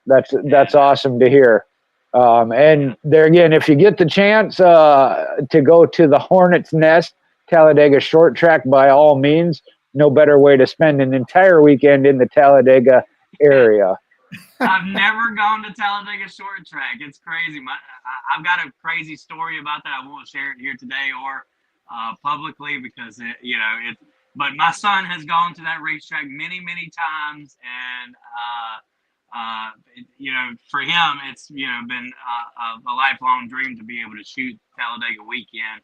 that's awesome to hear. And there again, if you get the chance to go to the Hornet's Nest Talladega Short Track, by all means, no better way to spend an entire weekend in the Talladega area. I've never gone to Talladega Short Track. It's crazy. I've got a crazy story about that. I won't share it here today or publicly because but my son has gone to that racetrack many, many times, and for him, it's been a lifelong dream to be able to shoot Talladega weekend.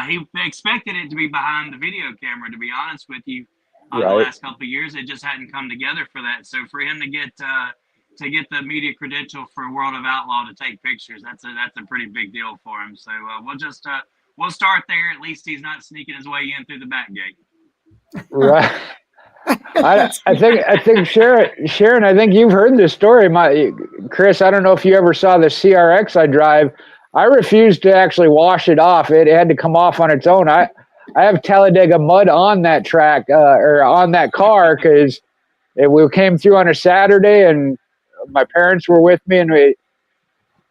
He expected it to be behind the video camera, to be honest with you. The last couple of years, it just hadn't come together for that. So for him to get the media credential for World of Outlaw to take pictures, that's a pretty big deal for him. So we'll start there. At least he's not sneaking his way in through the back gate. Right. I think Sharon, I think you've heard this story. Chris, I don't know if you ever saw the CRX I drive. I refused to actually wash it off. It had to come off on its own. I have Talladega mud on that track or on that car because we came through on a Saturday and my parents were with me, and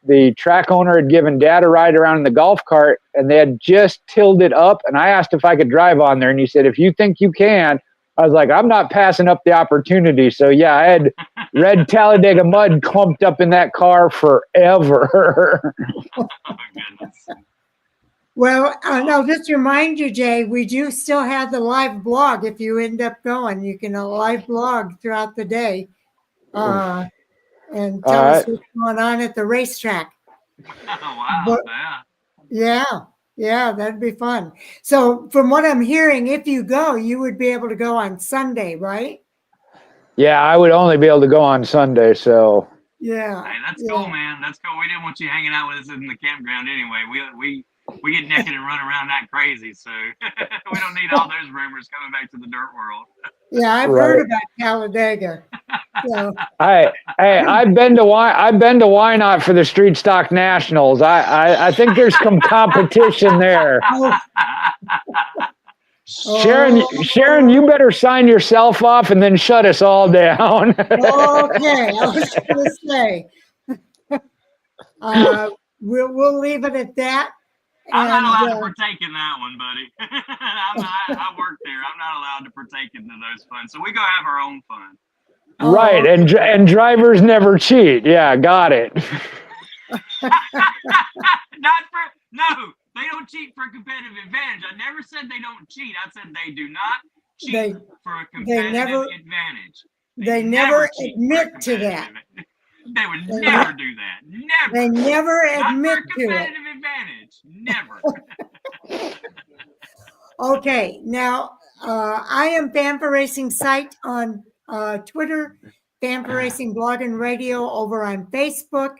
the track owner had given Dad a ride around in the golf cart, and they had just tilled it up. And I asked if I could drive on there, and he said, if you think you can. I was like, I'm not passing up the opportunity. So, yeah, I had red Talladega mud clumped up in that car forever. Oh, goodness. Well, I'll just remind you, Jay, we do still have the live blog. If you end up going, you can live blog throughout the day and tell us what's going on at the racetrack. Oh, wow. Yeah, that'd be fun. So from what I'm hearing, if you go, you would be able to go on Sunday, right? Yeah, I would only be able to go on Sunday, so. Yeah. Hey, that's cool, man. That's cool. We didn't want you hanging out with us in the campground anyway. We get naked and run around that crazy, so we don't need all those rumors coming back to the dirt world. Yeah, I've heard about Talladega. So. I've been to Wynot for the Street Stock Nationals. I think there's some competition there. Sharon, you better sign yourself off and then shut us all down. Okay, I was going to say. We'll leave it at that. I'm not allowed to partake in that one, buddy. I work there. I'm not allowed to partake in those fun. So we go have our own fun. Right, and drivers never cheat. Yeah, got it. No, they don't cheat for a competitive advantage. I never said they don't cheat. I said they do not cheat for a competitive advantage. They never admit to that. They would never do that. Never. They never admit to it. Competitive advantage. Never. Okay, now I am Fan4Racing site on Twitter, Fan4Racing blog and radio over on Facebook,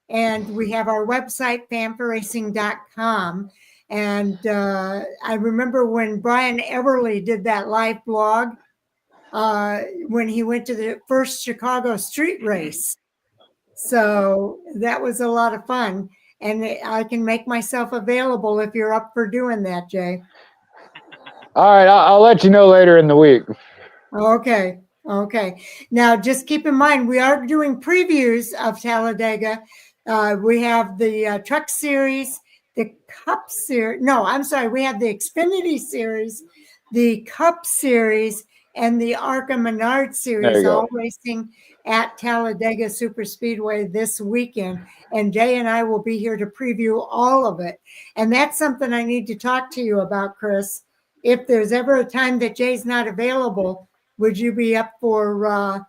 and we have our website, fan4racing.com. And I remember when Brian Everly did that live blog when he went to the first Chicago street race. So that was a lot of fun. And I can make myself available if you're up for doing that, Jay. All right, I'll let you know later in the week. Okay. Now, just keep in mind, we are doing previews of Talladega. We have the Truck Series, the Cup Series. No, I'm sorry. We have the Xfinity Series, the Cup Series, and the ARCA Menard There Series, you go. all racing at Talladega Superspeedway this weekend. And Jay and I will be here to preview all of it. And that's something I need to talk to you about, Chris. If there's ever a time that Jay's not available, would you be up for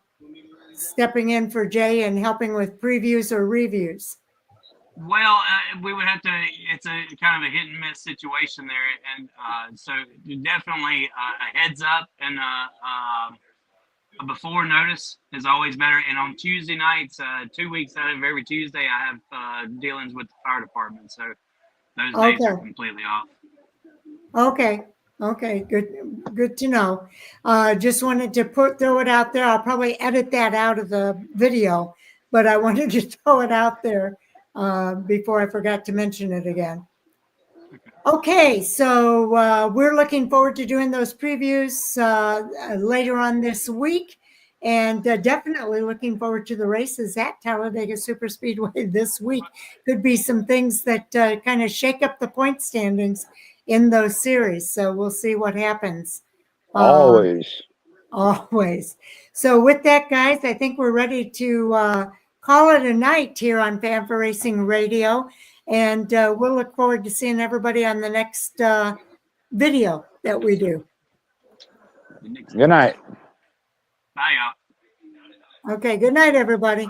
stepping in for Jay and helping with previews or reviews? Well, we would have to. It's a kind of a hit and miss situation there, and so definitely a heads up and a before notice is always better. And on Tuesday nights, 2 weeks out of every Tuesday, I have dealings with the fire department, so those days are completely off. Okay, good to know. Just wanted to throw it out there. I'll probably edit that out of the video, but I wanted to throw it out there before I forgot to mention it again. Okay, so we're looking forward to doing those previews later on this week, and definitely looking forward to the races at Talladega Superspeedway this week. Could be some things that kind of shake up the point standings in those series, so we'll see what happens. Always. So with that, guys, I think we're ready to call it a night here on Fan4Racing Radio. And we'll look forward to seeing everybody on the next video that we do. Good night. Bye, y'all. Okay, good night, everybody.